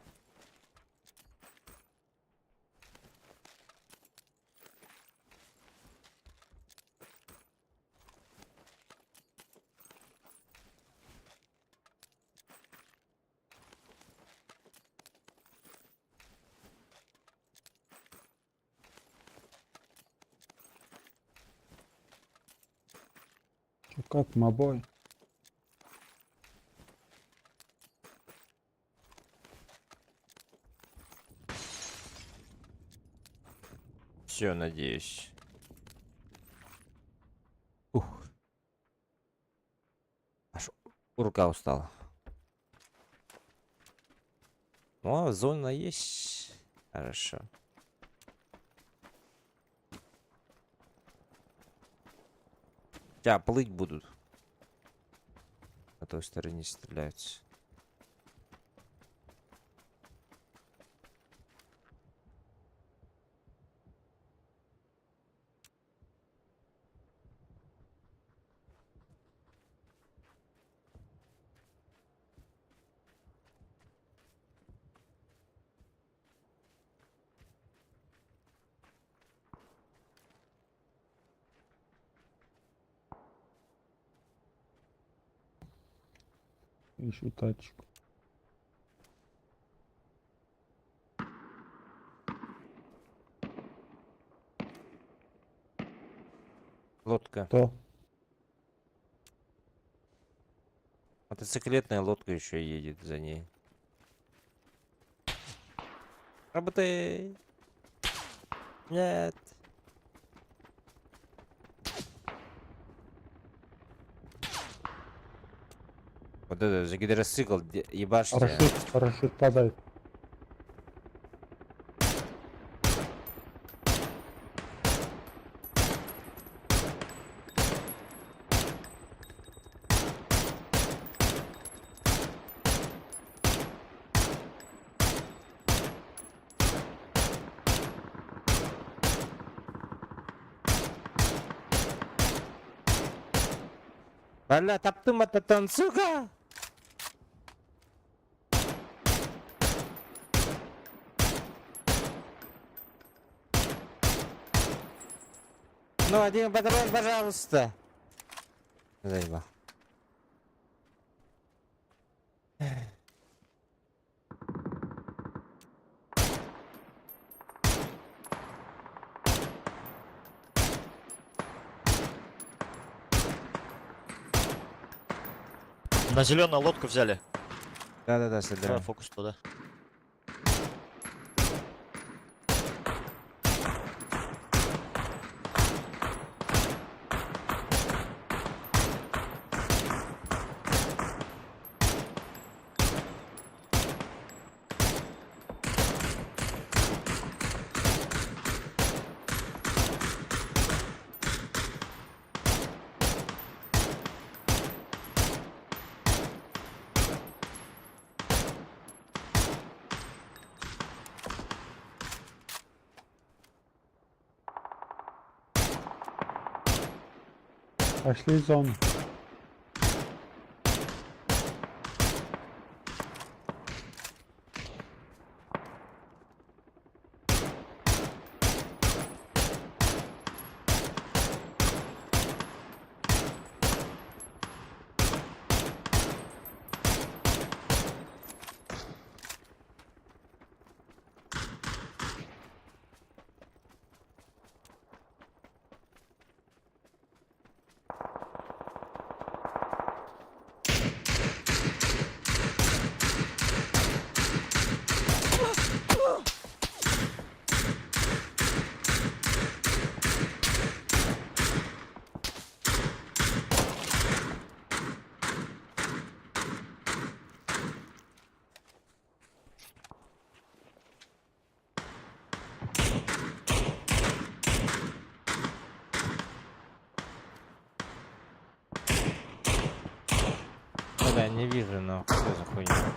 Чё, как мобой? Все, надеюсь. Ух. Аж рука устала. О, зона есть. Хорошо. Плыть будут. На той стороне стреляются. Ищу тачку. Лодка. Кто? Мотоциклетная лодка еще едет за ней. Работай! Нет! Вот это за гидроцикл ебашьте. Парашют падает. Бля, таптым ататан, сука! Ну, один патрон, пожалуйста. Заебал. На зеленую лодку взяли. Да-да-да, Давай стреляем. фокус туда. Пошли в зону. Ну да, не вижу, но что за хуйня.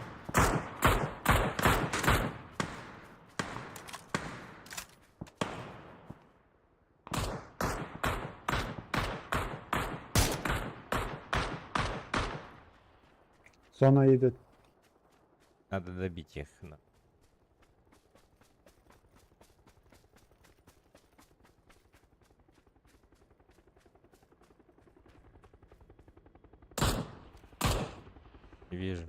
Зона едет. Надо добить их. Не вижу.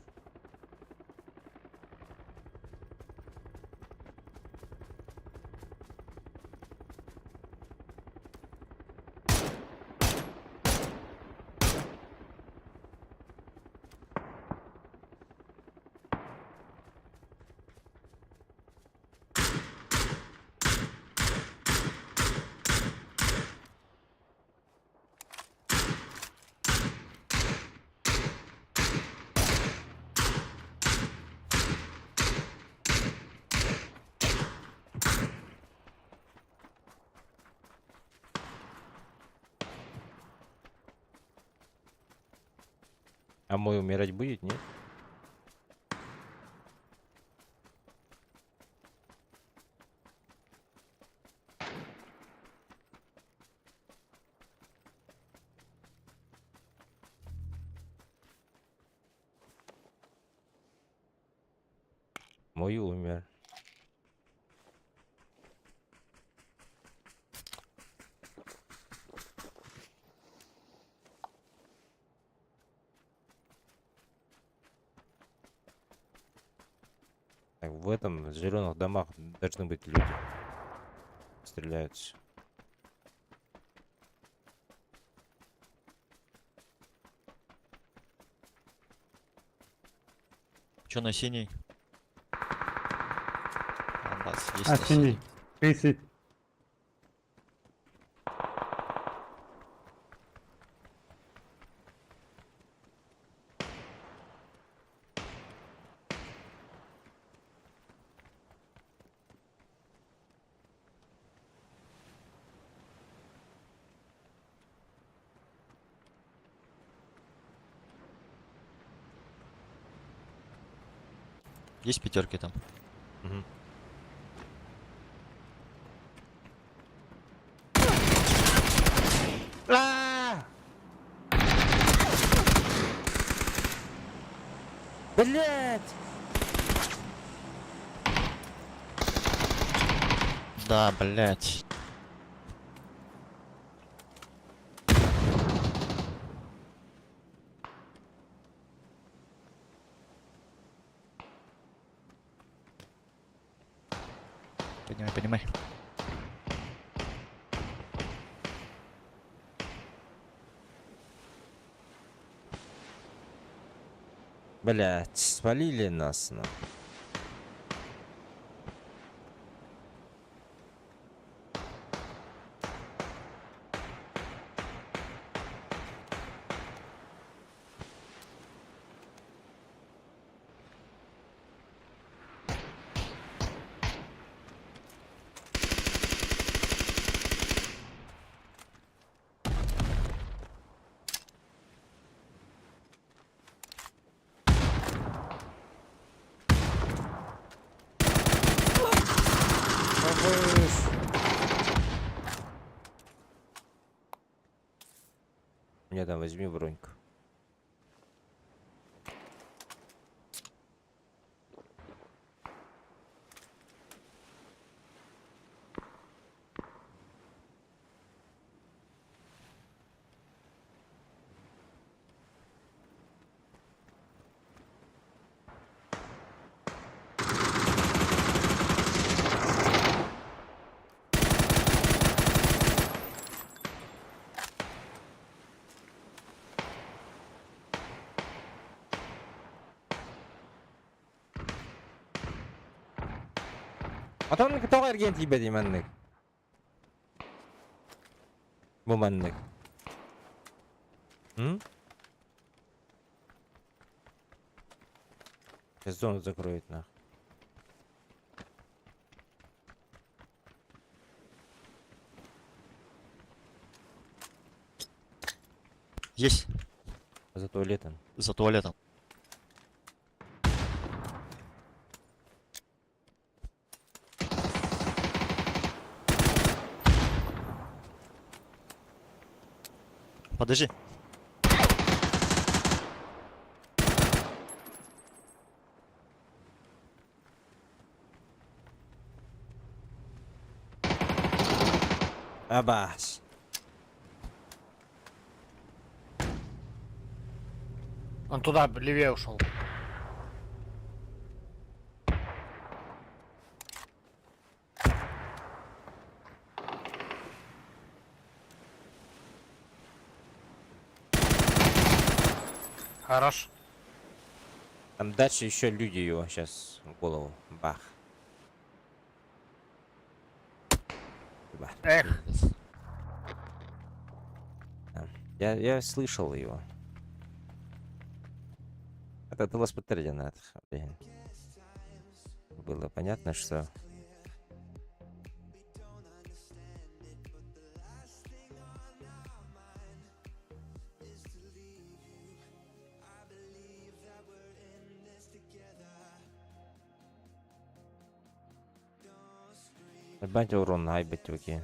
А мой умирать будет, нет? Мой умер. Так, в этом зеленых домах должны быть люди. Стреляются. Чё на синий? А, бац, есть А, на синий. 30. Есть пятерки там. Мгм. Блять! Да, блять. Поднимай, поднимай. Блять, свалили нас, на. Ладно, возьми броньку. Атамның тоға ерген тибе деймәнлек. Бу мәнлек. Сейчас зону закроет нах. Есть. За туалетом. За туалетом. Подожди. Абаш. Он туда, левее ушел. Хорош. Там дальше еще люди его сейчас в голову. Бах. Бах. Эх, Я слышал его. Это было подтверждено. Было понятно, что... Ебать урон, айбать окей.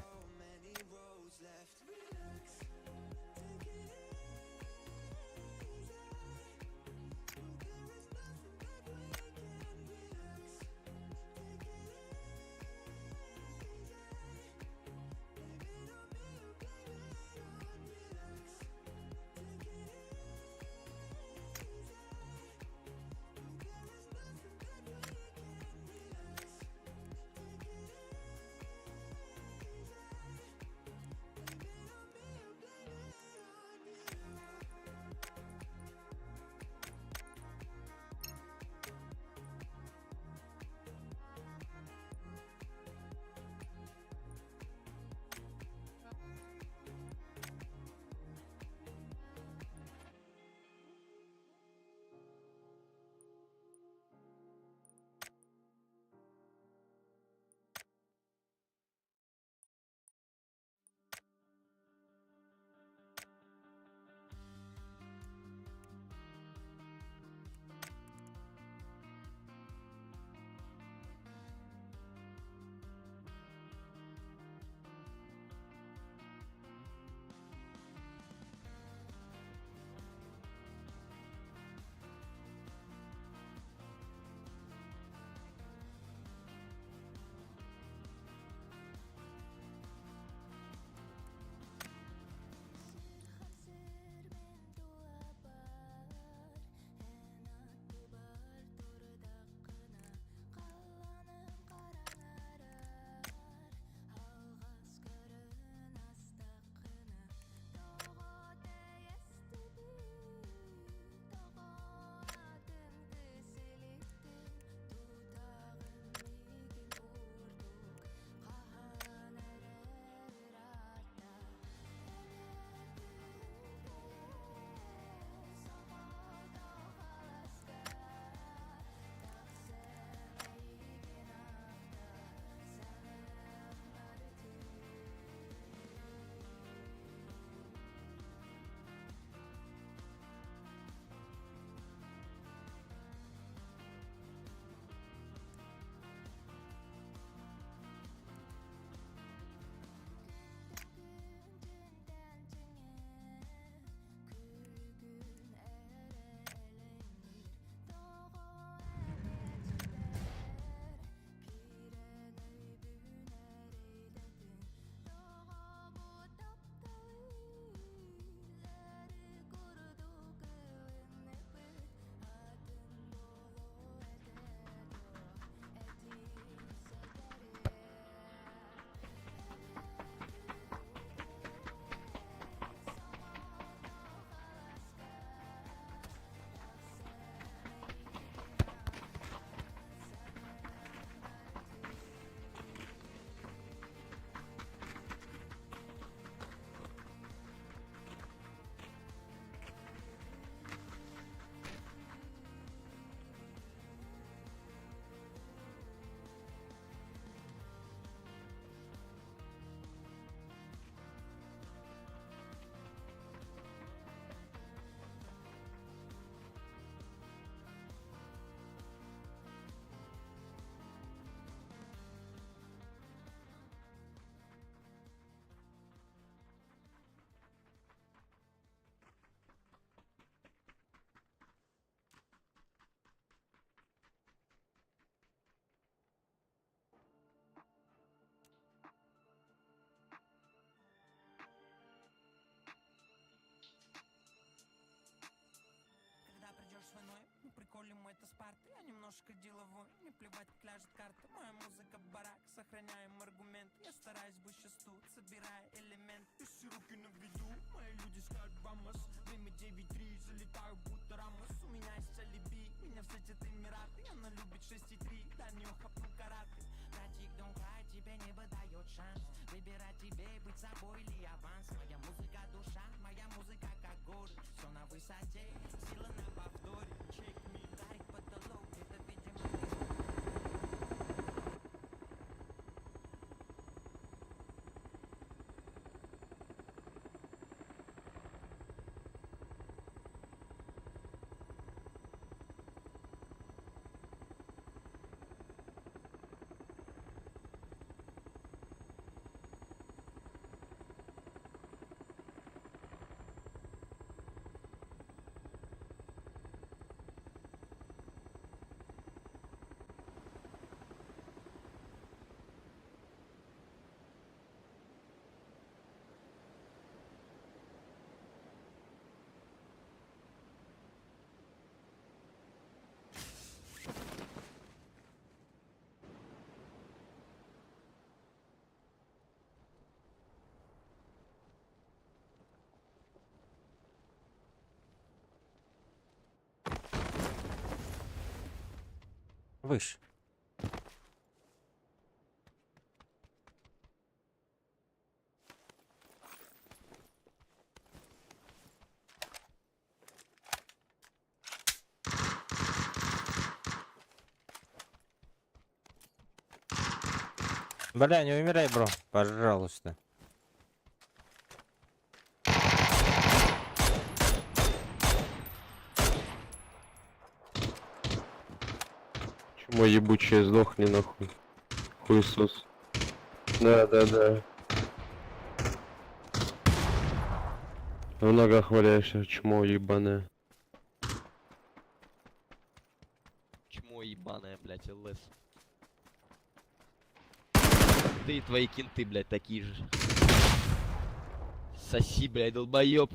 это Спарта. Я немножко деловой, не плевать, как ляжет карта. Моя музыка барак, сохраняем аргумент. Я стараюсь быть сейчас тут, собирая элемент. Все руки на виду, мои люди скажут вамос. Время 9-3, залетаю будто Рамос. У меня есть алиби, меня встретят Эмираты. Она любит 6,3, до нее хапну караты. Братик, don't cry, тебе небо дает шанс. Выбирать тебе, быть собой или аванс. Моя музыка душа, моя музыка как горы. Все на высоте, сила на повторе. Check me, дарит потолок, это видимо Выше. Бля, не умирай, бро, пожалуйста. Чмо ебучее, сдохни нахуй. Хуесос. Да. В ногах валяешься, чмо ебаное. Чмо ебаное, блядь, ЛС. Ты и твои кенты, блядь, такие же. Соси, блядь, долбоёб.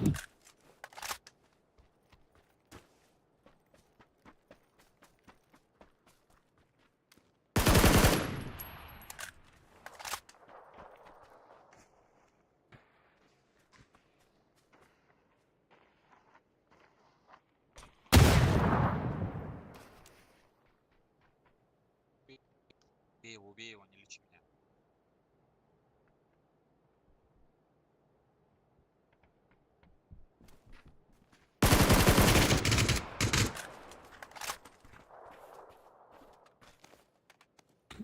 Убей его, не лечи меня.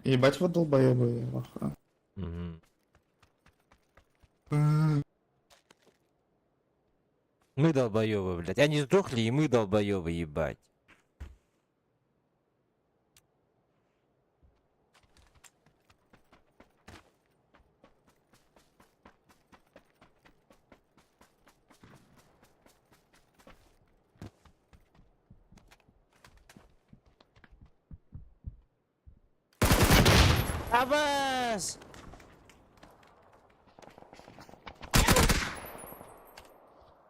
Ебать вы долбоёбы, охра. Мы долбоёбы, блядь. Они сдохли, и мы долбоёбы, ебать. Абаз!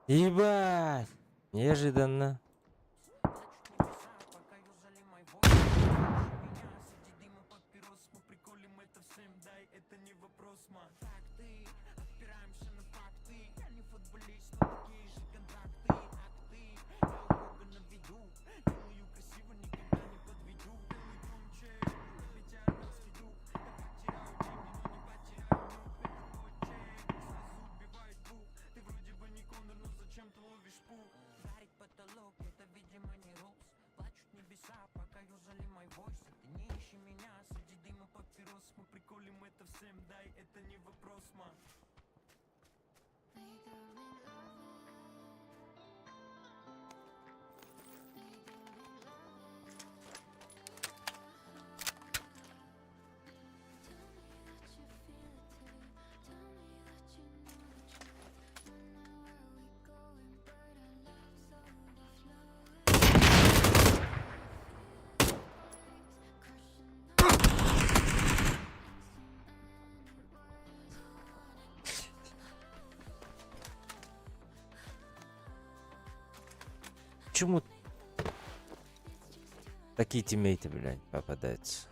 Ебать! Неожиданно. Почему? Такие тиммейты, блядь, попадаются.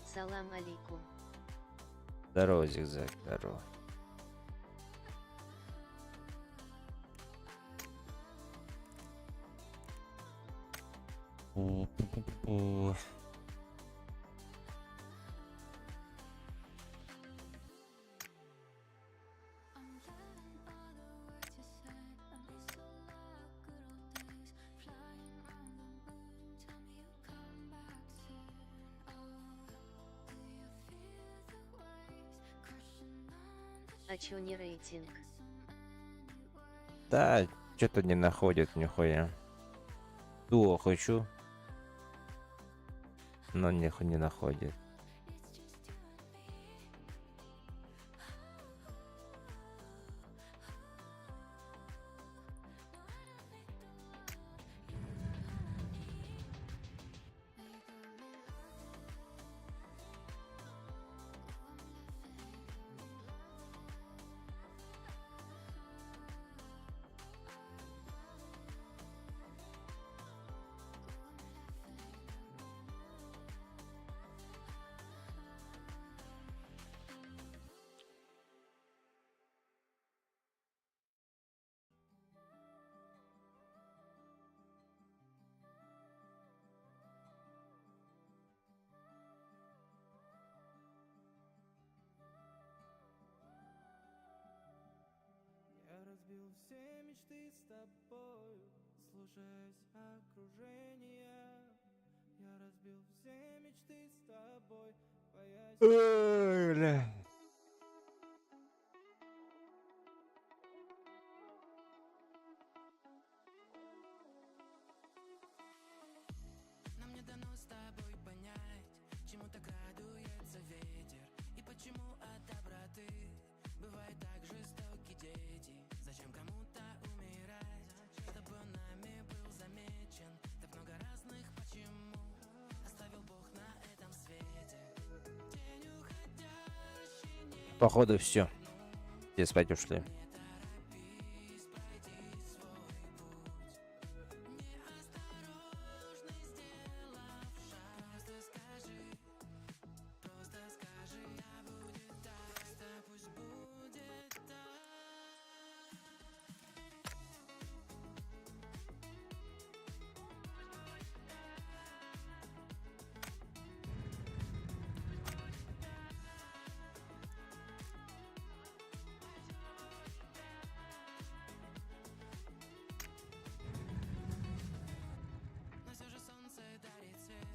Салам алейкум. Здорово, Зигзаг, здорово. Пу-пу-пу-пу. А чё не рейтинг? Да, что-то не находит нихуя. Дуо хочу, но не находит. Я разбил все мечты с тобою, слушаясь окружения. Я разбил все мечты с тобой, боясь... Ой, бля. Нам не дано с тобой понять, чему так радуется ветер, и почему от доброты бывают так жестоки дети. Зачем кому-то умирать, чтобы нами был замечен так много разных почему оставил Бог на этом свете. День уходящий не Походу все. Все спать ушли. торопись пройти свой путь, неосторожно сделав шаг. Просто скажи, да будет так, да пусть будет так. Но все же солнце дарит свет,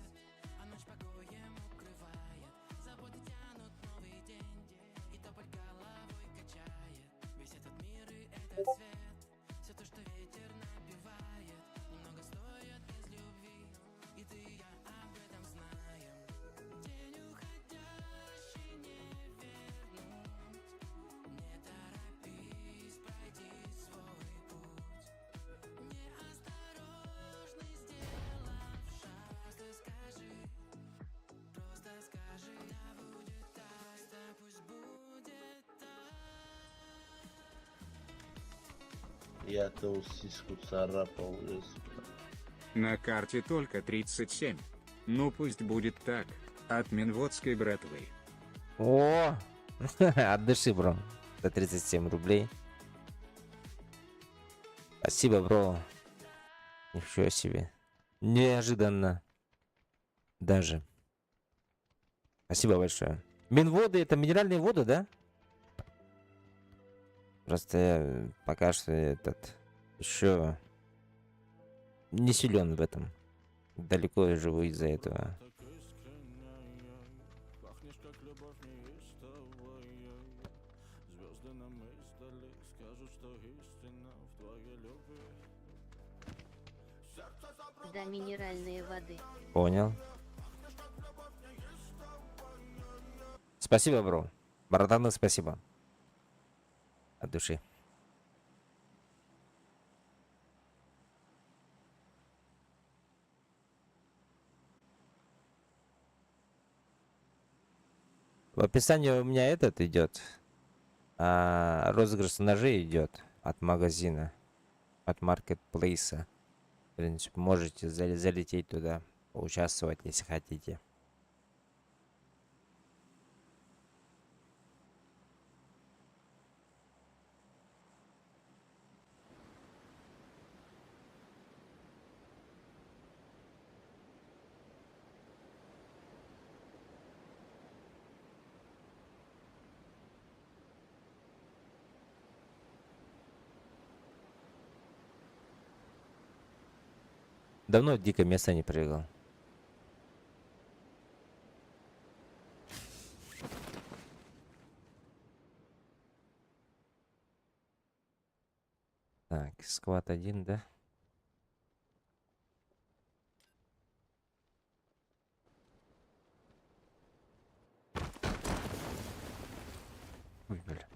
а ночь покоем укрывает. Заботы тянут новый день, и тополь головой качает. Весь этот мир и этот свет, все то, что ветер напевает, немного стоит без любви, и ты и я об этом знаем. День уходящий не вернуть, не торопись пройти свой путь, неосторожно сделав шаг. Просто скажи, да будет так, да пусть будет так. Я-то у сиску царапал лес. На карте только 37. Ну пусть будет так. От Минводской братвы. О! От души, бро. За 37 рублей. Спасибо, бро. Ничего себе. Неожиданно. Даже. Спасибо большое. Минводы — это минеральные воды, да? Просто я пока что этот еще не силен в этом. Далеко я живу из-за этого. Пахнешь как любовь неистовая. Звезды нам издали скажут, что истина в твоей любви. Да, минеральные воды. Понял. Спасибо, бро. Братаны, спасибо. От души. В описании у меня этот идет. Розыгрыш ножей идет от магазина, от маркетплейса. В принципе, можете залететь туда, поучаствовать, если хотите. Давно в дикое место не прыгал. Так, сквад 1, да? Ой, бля.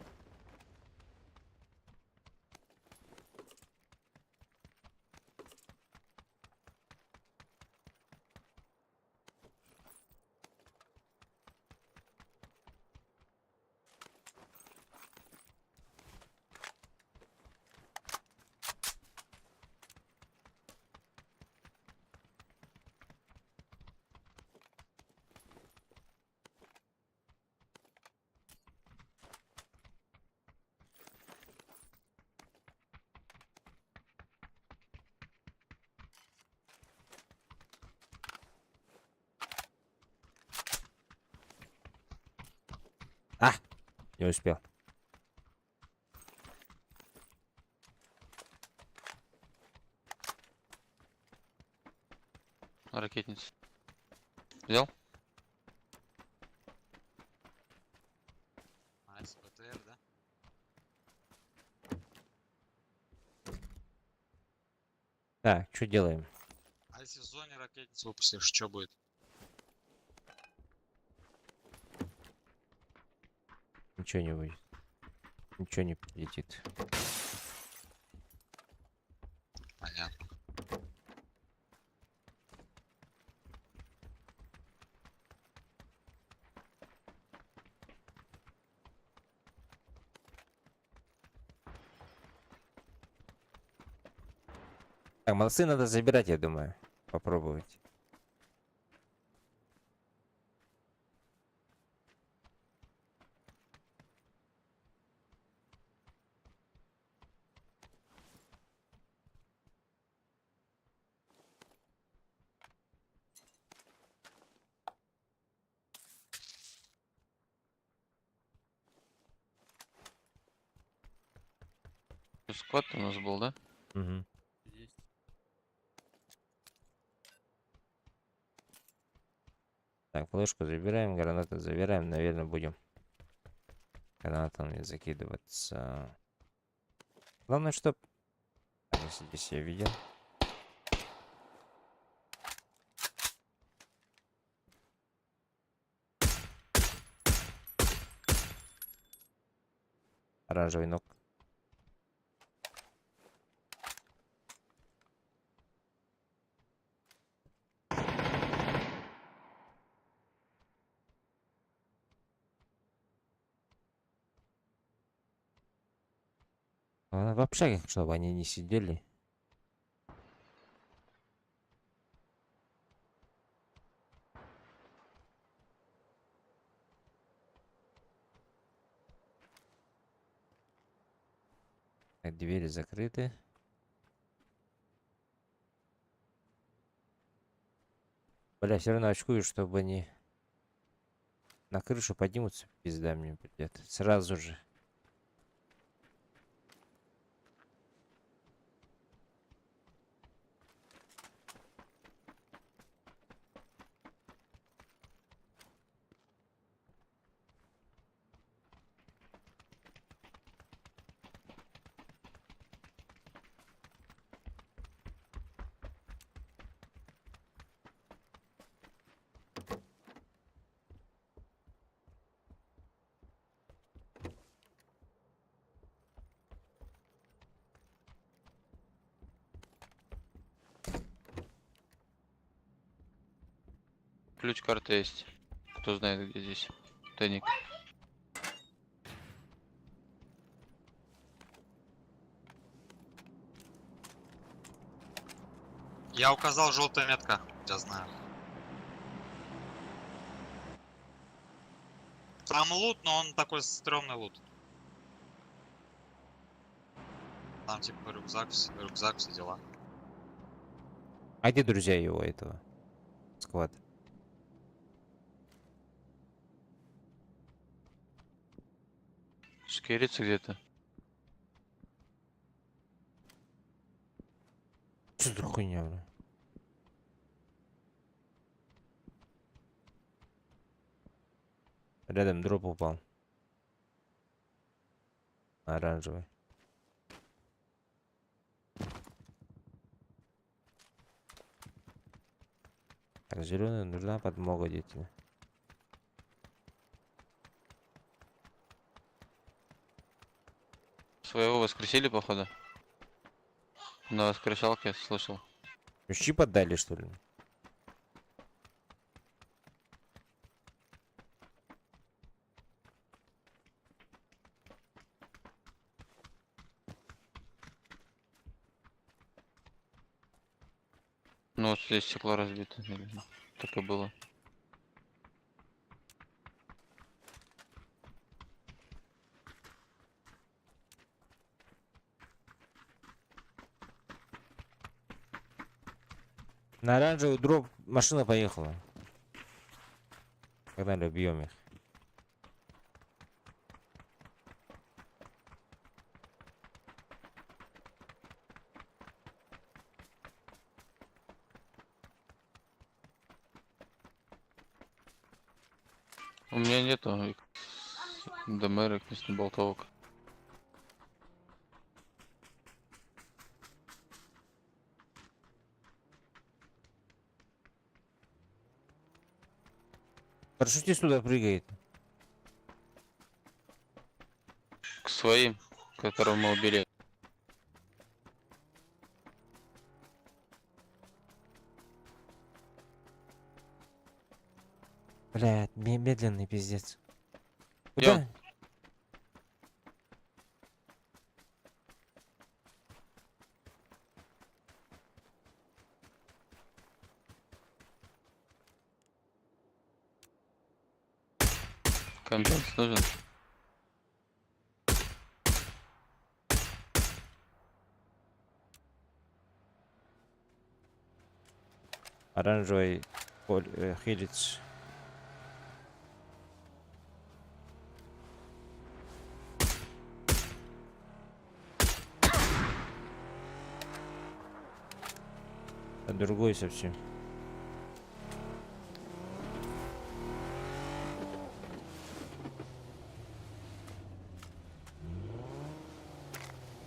Не успел. Ракетница. Взял? БТР, да? Так, что делаем? А если в зоне ракетницу выпустишь, что будет? Ничего не будет. Ничего не прилетит. Понятно. Так, молодцы, надо забирать, я думаю. Попробовать. Сквад у нас был, да? Угу. Так, флешку забираем, гранаты забираем. Наверное, будем гранатами закидываться. Главное, чтоб... Так, если здесь я видел. Оранжевый ног. В общагах, чтобы они не сидели. Так, двери закрыты. Бля, все равно очкую, чтобы они на крышу поднимутся. Пизда мне придет. Сразу же. Ключ карта есть. Кто знает, где здесь. Тенник. Я указал желтая метка, я знаю. Там лут, но он такой стрёмный лут. Там типа рюкзак, рюкзак, все дела. А где друзья его, этого? Сквад. Шкерится где-то. Что за хуйня, бля? Рядом дроп упал. Оранжевый. Так, зеленый нужна подмога, дети. Своего воскресили, походу? На воскрешалке я слышал. Щип отдали, что ли? Ну вот здесь стекло разбито. Наверное. Так и было. На оранжевый дроп машина поехала. Погнали, бьем их. У меня нету ДМР, если болтовок. Парашютист сюда прыгает. К своим, которого мы убили. Блядь, медленный пиздец. Я- Куда? Компенс нужен. Оранжевый хилец. А другой совсем.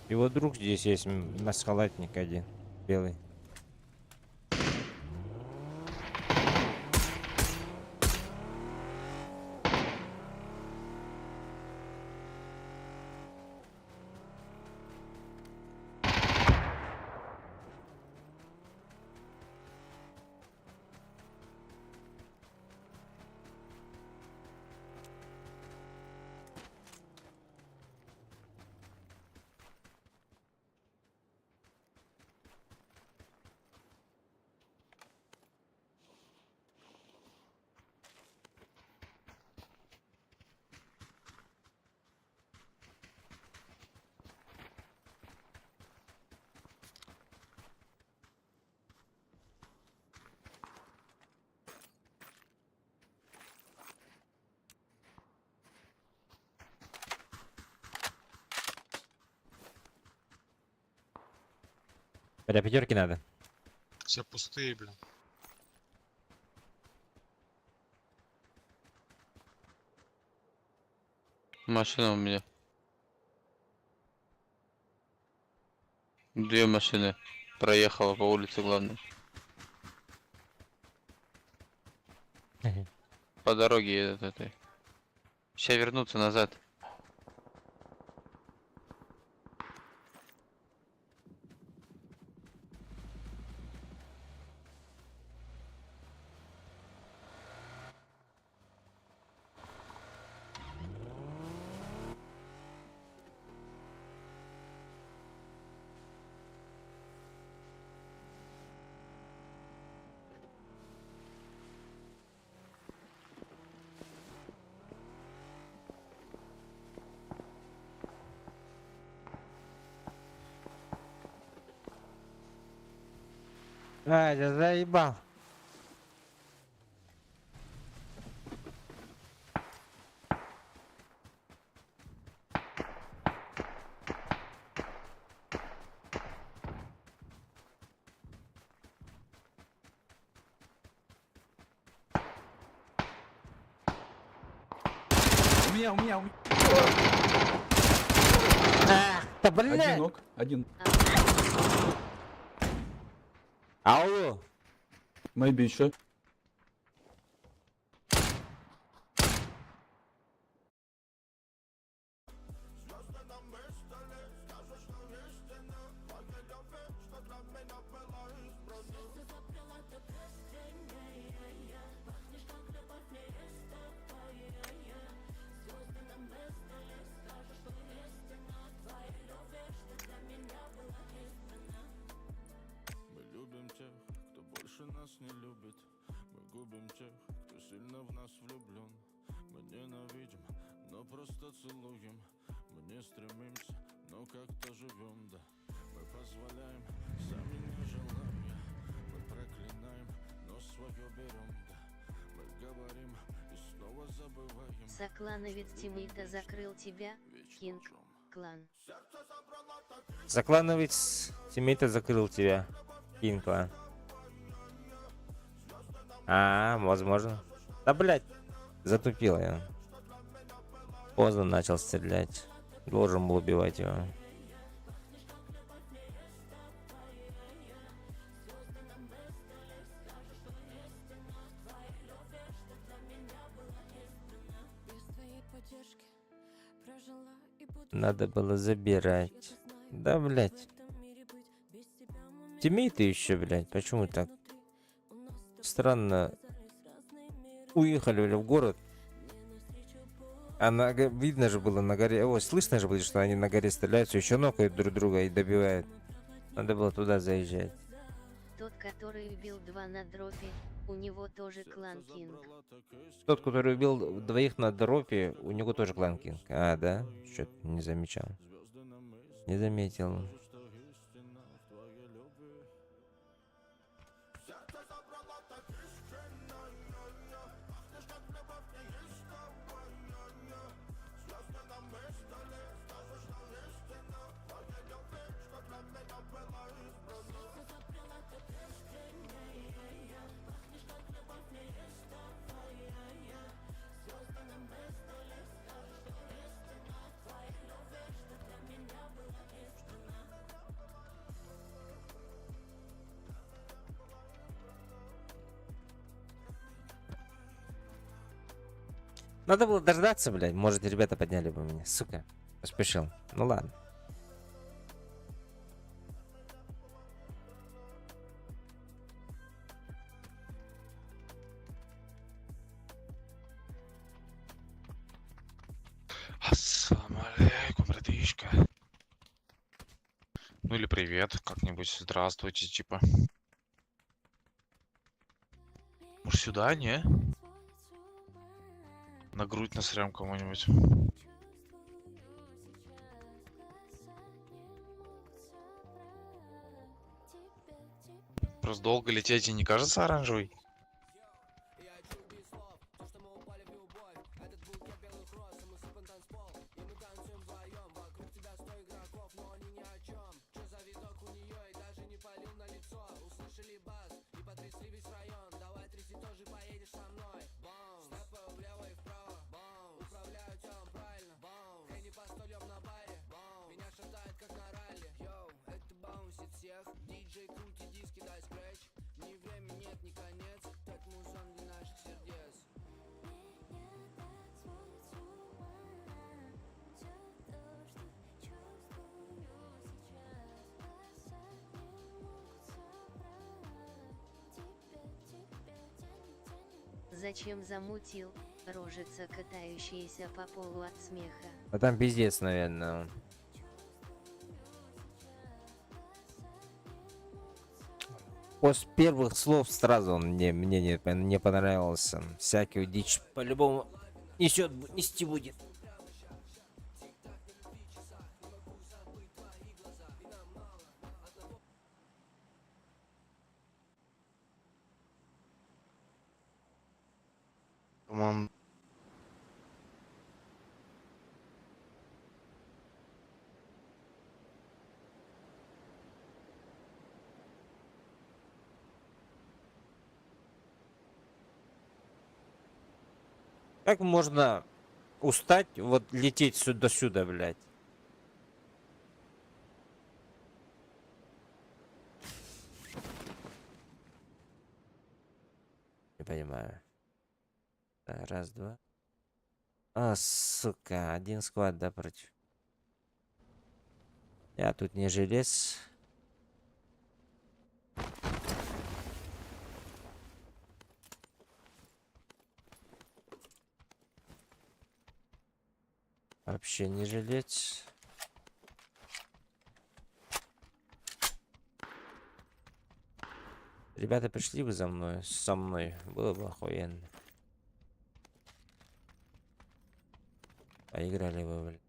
Его друг здесь есть, маскалатник один, белый. Бля, пятерки надо. Все пустые, блин. Машина у меня. Две машины. Проехала по улице, главное. По дороге едут этой. Сейчас вернуться назад. А, я заебал. У меня. Да блядь! Один ног, один. Алло! Maybe еще. Мы любим тех, кто больше нас не любит. Мы губим тех, кто сильно в нас влюблен. Мы ненавидим, но просто целуем. Мы не стремимся, но как-то живем, да. Мы позволяем, сами не желаем. Мы проклинаем, но свое берем, да. Мы говорим и снова забываем. Соклановец Тимита закрыл тебя, Кинг, клан. Заклановец Тимита закрыл тебя. Кинкла. А, возможно. Да, блядь. Затупил я. Поздно начал стрелять. Должен был убивать его. Надо было забирать. Да, блядь. Тиммейты еще, блядь. Почему так? Странно. Уехали в город. А видно же было на горе. О, слышно же было, что они на горе стреляются, еще нокают друг друга и добивают. Надо было туда заезжать. Тот, который убил 2 на дропе, у него тоже клан Кинг. Тот, который убил 2 на дропе, у него тоже клан Кинг. А, да? Что-то не замечал. Не заметил. Надо было дождаться, блядь. Может, ребята подняли бы меня. Сука. Поспешил. Ну ладно. Ассаламу алейкум, братишка. Ну или привет, как-нибудь здравствуйте, типа. Может сюда, не? На грудь насрем кому-нибудь. Просто долго лететь и не кажется оранжевый? Зачем замутил, рожица, катающаяся по полу от смеха. А там пиздец, наверное. После первых слов сразу он мне не понравился. Всякую дичь по-любому нести будет. команда. Как можно устать, вот лететь сюда-сюда, блядь? Не понимаю. Так, раз, два. А, сука, один склад, да, против. Я тут не желез. Вообще не жалеть. Ребята пришли бы за мной, со мной, было бы охуенно. Поиграли бы, блин.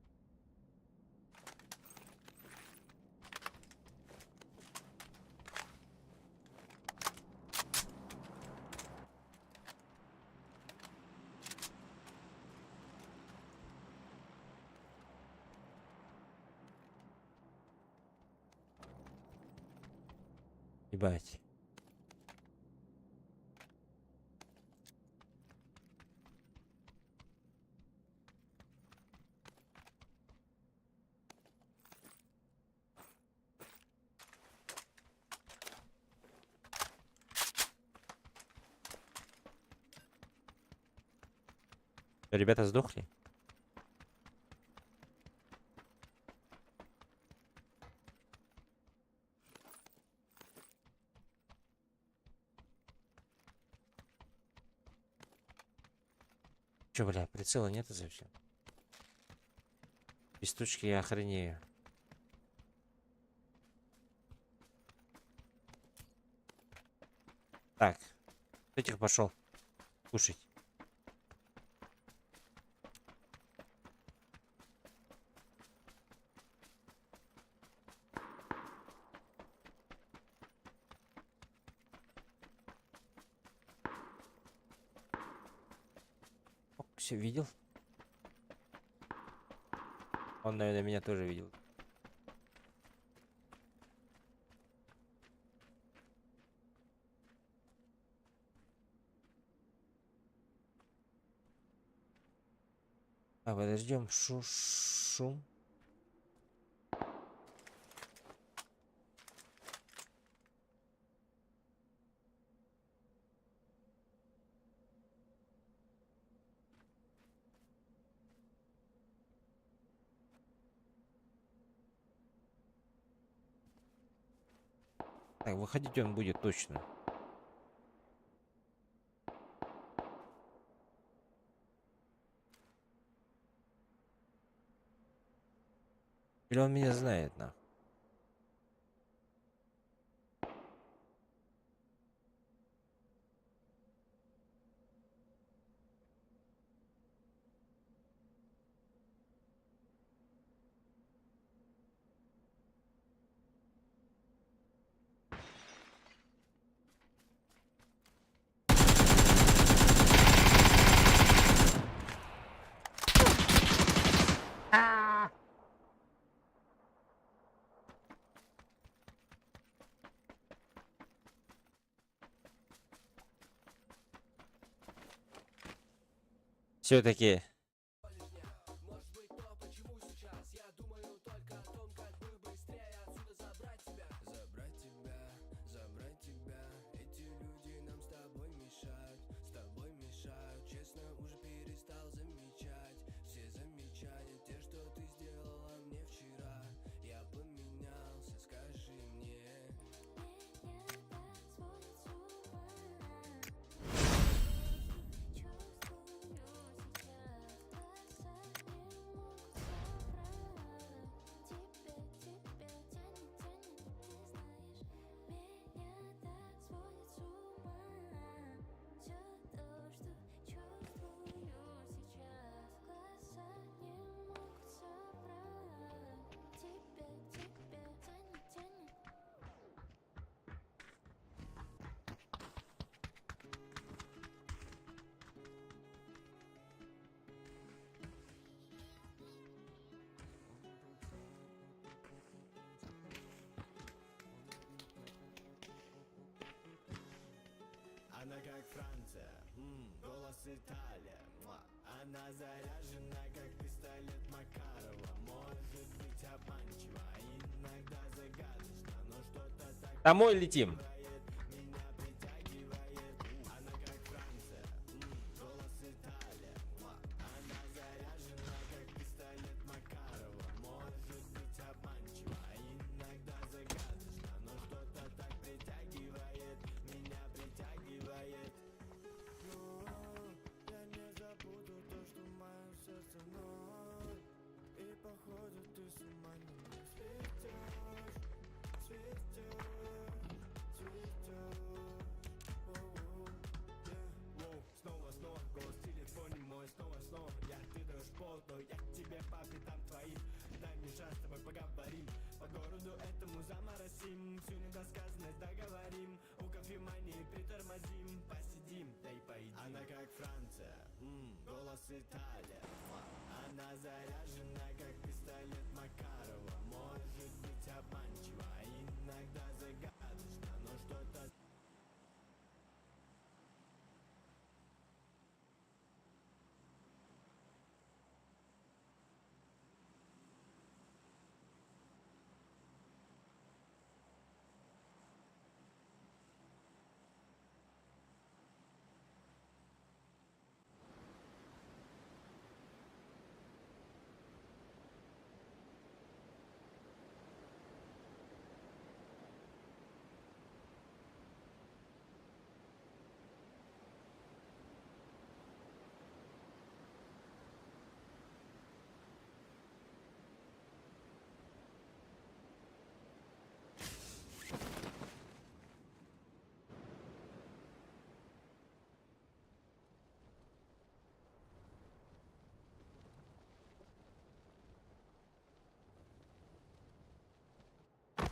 Ебать. Ребята сдохли? Чё, бля, прицела нет совсем? Без тучки я охренею. Так, этих пошел кушать. Все видел? Он, наверное, меня тоже видел. А, подождем. Шум. Так, выходить он будет точно. Или он меня знает, нахуй. Все-таки. Домой летим.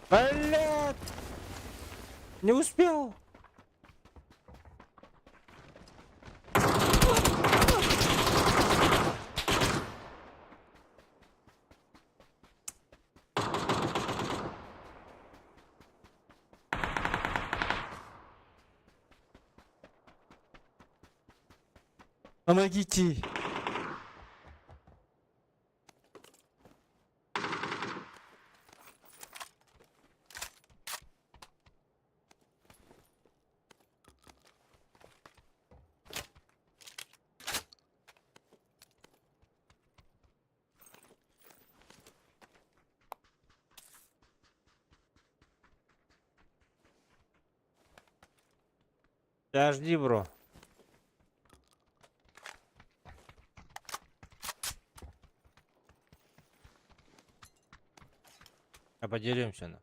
Блядь! Не успел. Помогите. Подожди, бро. А поделимся на.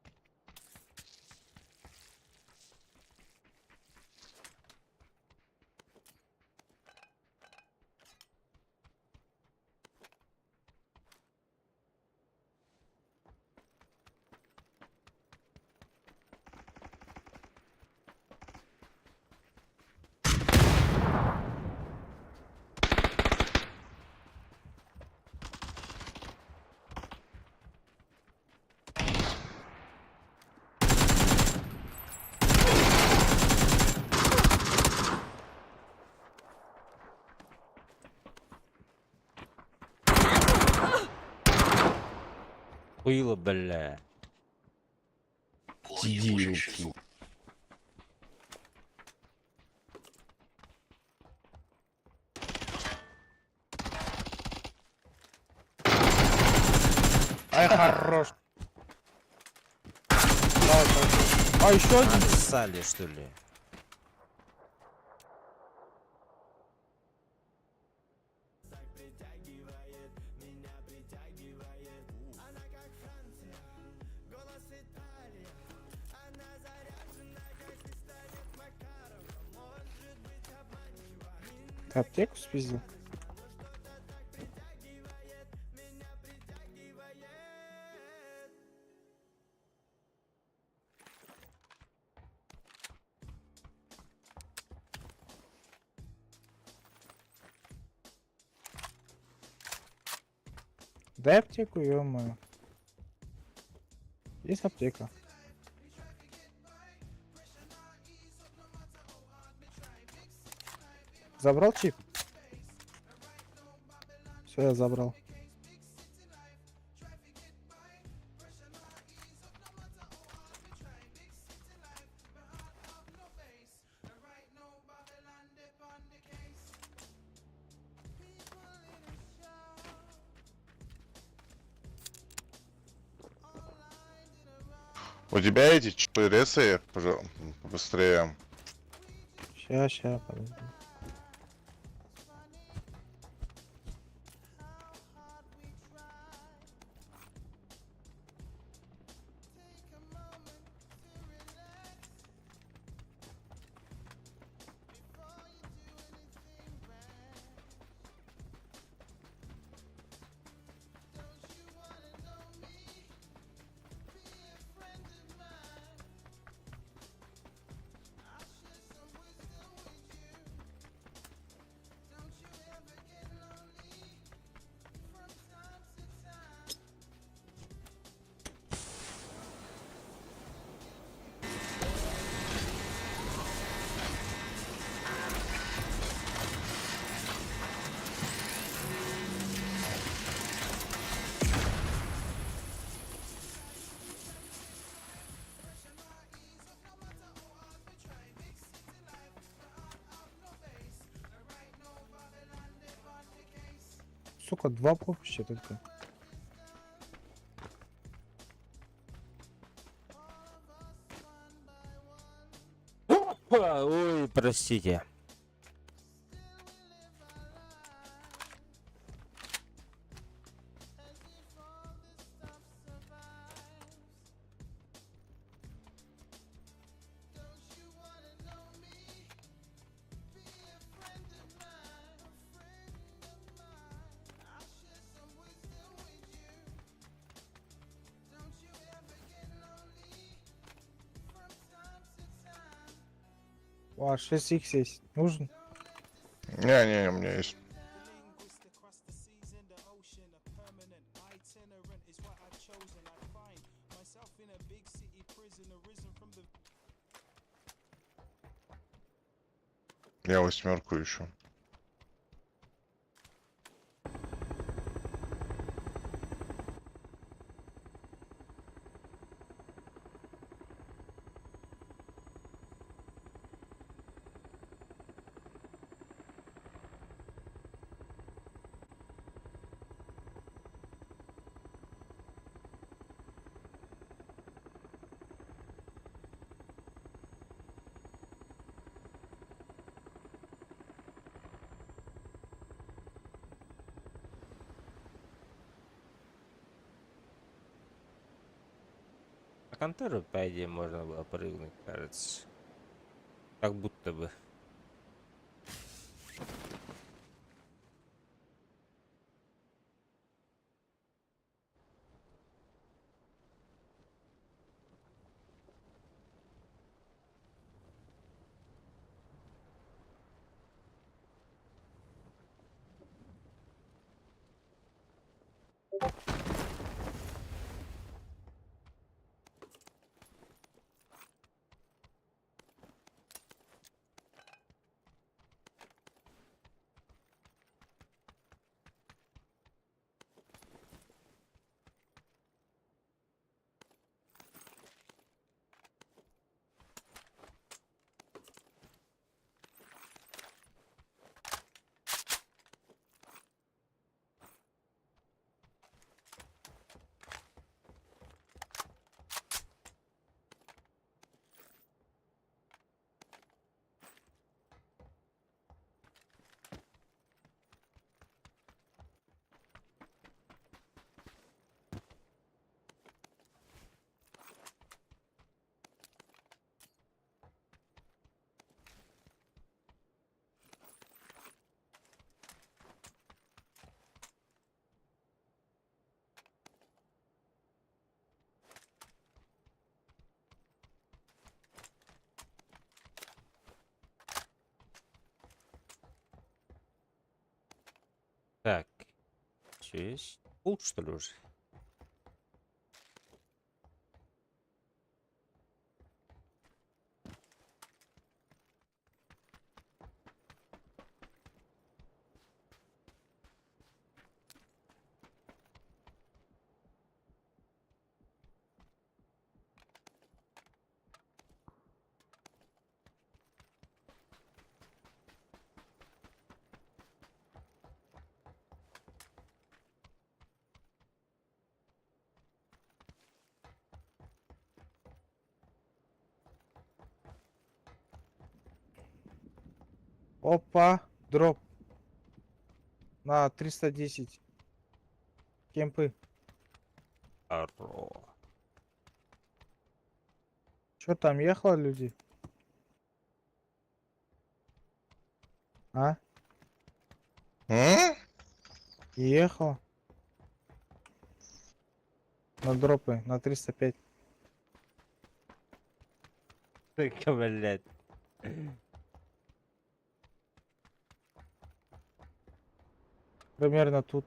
Хуйло, бля. Дилки. Ай, хорош. А, еще один. Отсали, что ли? Ты аптеку спиздил? Дай аптеку, ё-моё. Есть аптека. Забрал чип? Все, я забрал. У тебя эти 4 эссе, пожалуйста, быстрее. Ща, подожди. Сука, 2 попуща только. Ой, простите. А, 6х есть. Нужен? Не, у меня есть. Я 8 ищу. На контору, по идее, можно было прыгнуть, кажется. Как будто бы. Так. Что есть? Пул, что ли, уже? Опа, дроп. На 310. Кемпы. Аро. Что там, ехало люди? А? М? Ехал. На дропы, на 305. Только, блядь. Примерно тут,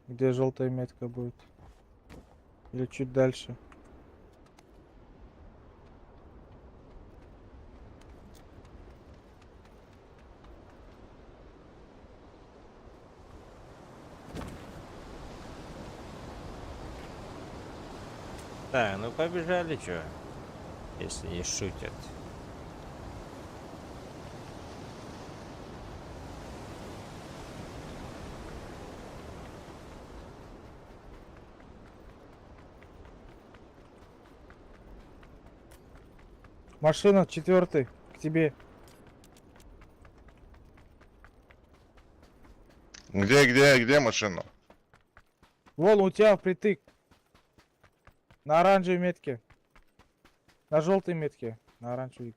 где желтая метка будет. Или чуть дальше. Так, ну побежали, чё? Если не шутят. Машина 4 к тебе. Где машина? Вон у тебя впритык. На оранжевой метке. На желтой метке. На оранжевой.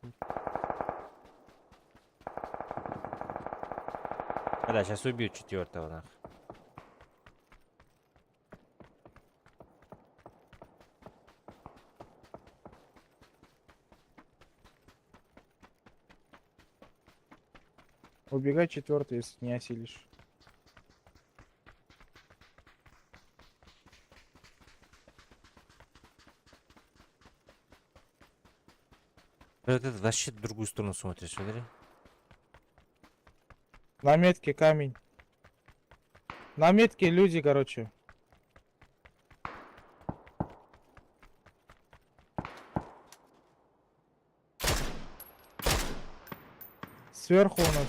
Да, сейчас убью 4-го, нах. Убегай 4, если не осилишь. Этот вообще в другую сторону смотрит, смотри. На метке камень. На метке люди, короче. Сверху у нас.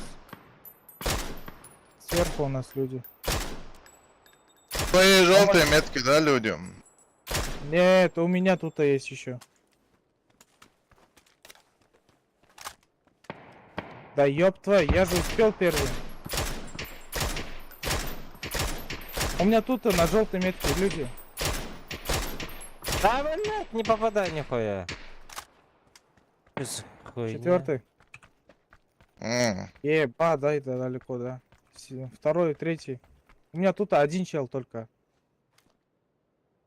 Сверху у нас люди. Твои желтые метки, да, люди? Нет, у меня тут есть еще. Да ёб твою, я же успел первый. У меня тут на желтой метке люди. Да, блядь, не попадай нихуя. Что за хуйня? 4. М. Еба, да, это далеко, да. 2, 3. У меня тут один чел только.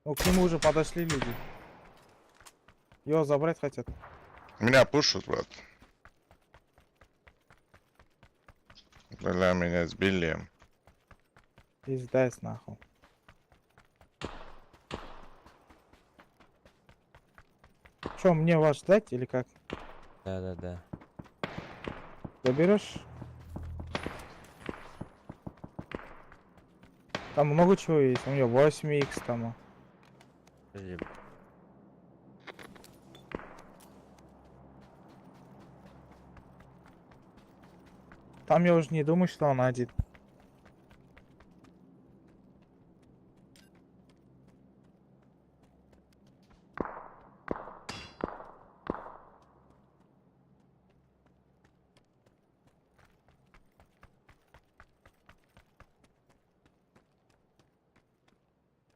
Ну, к нему уже подошли люди. Его забрать хотят. Меня пушат, брат. Бля, меня сбили. Пиздец, нахуй. Че, мне вас ждать или как? Да. Заберешь? Там много чего есть. У меня 8х там. Подожди. Там я уже не думаю, что он один.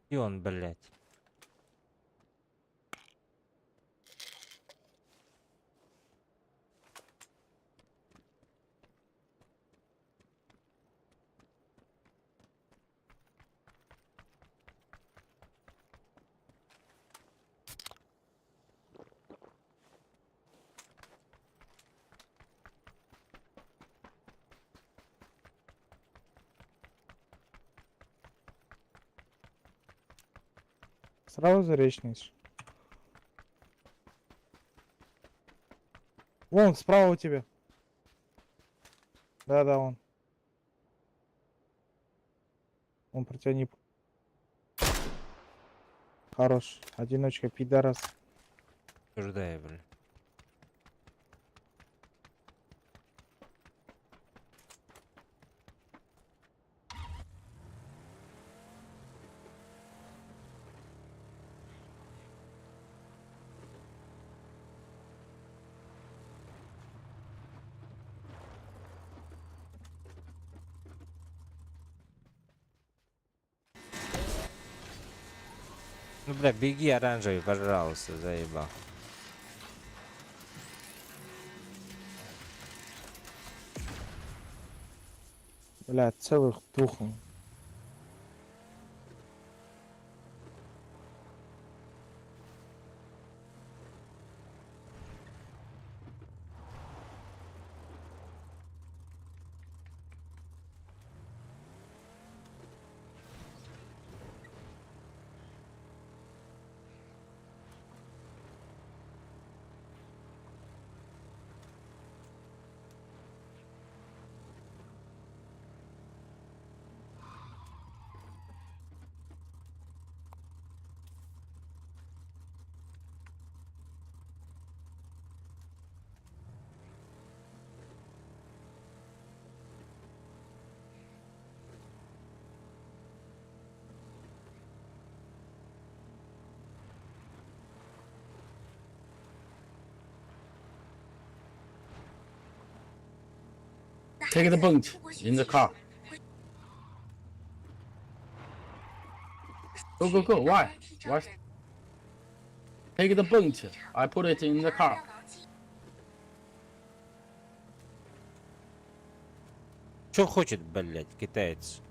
И он, блядь. Сразу заречнешь. Вон, справа у тебя. Да, он. Он про тебя не... Хорош. Одиночка, пидорас. Ждай, блядь. Ну, бля, беги оранжевый, пожалуйста, заебал. Бля, целых двух. Take the boat in the car. Go, go, go. Why? Why? Take the boat. I put it in the car. Чё хочет, блядь, китаец?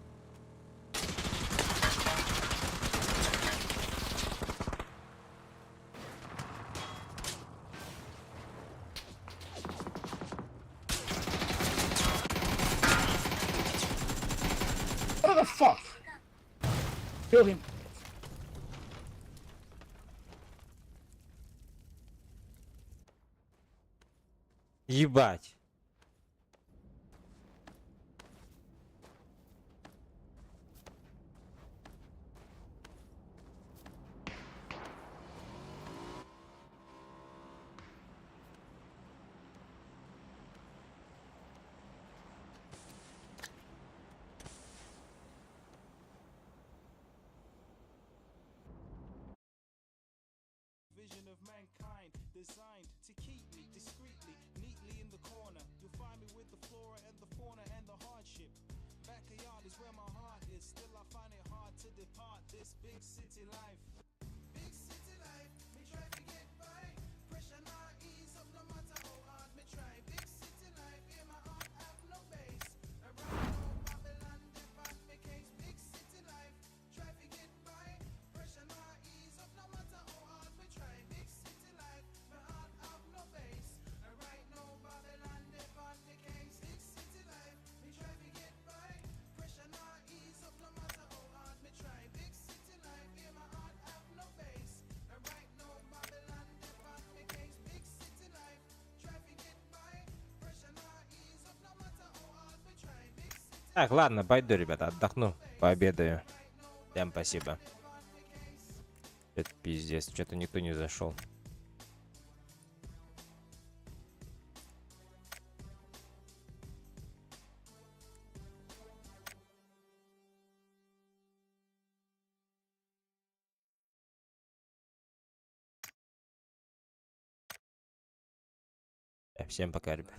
What the fuck? Kill him. Ебать. Vision of mankind designed to keep me discreetly, neatly in the corner. You'll find me with the flora and the fauna and the hardship. Backyard is where my heart is. Still I find it hard to depart this big city life. Big city life, me try to get by. Pressure not ease up no matter how hard me try. Big city life, yeah my heart have no base. Around no Babylon, depart me case. Big city life, try to get by. Pressure not ease up no matter how hard me try. Big city life, my heart have no base. Right now Babylon, depart me case. Big city life, me try to get by. Pressure not ease up no matter how hard me try. Big city life, yeah my heart have no base. Right now Babylon, depart me case. Big city life, try to get by. Pressure not ease up no matter how hard me try. Big city. Так, ладно, пойду, ребята, отдохну, пообедаю. Всем спасибо. Это пиздец, что-то никто не зашел. Всем пока, ребят.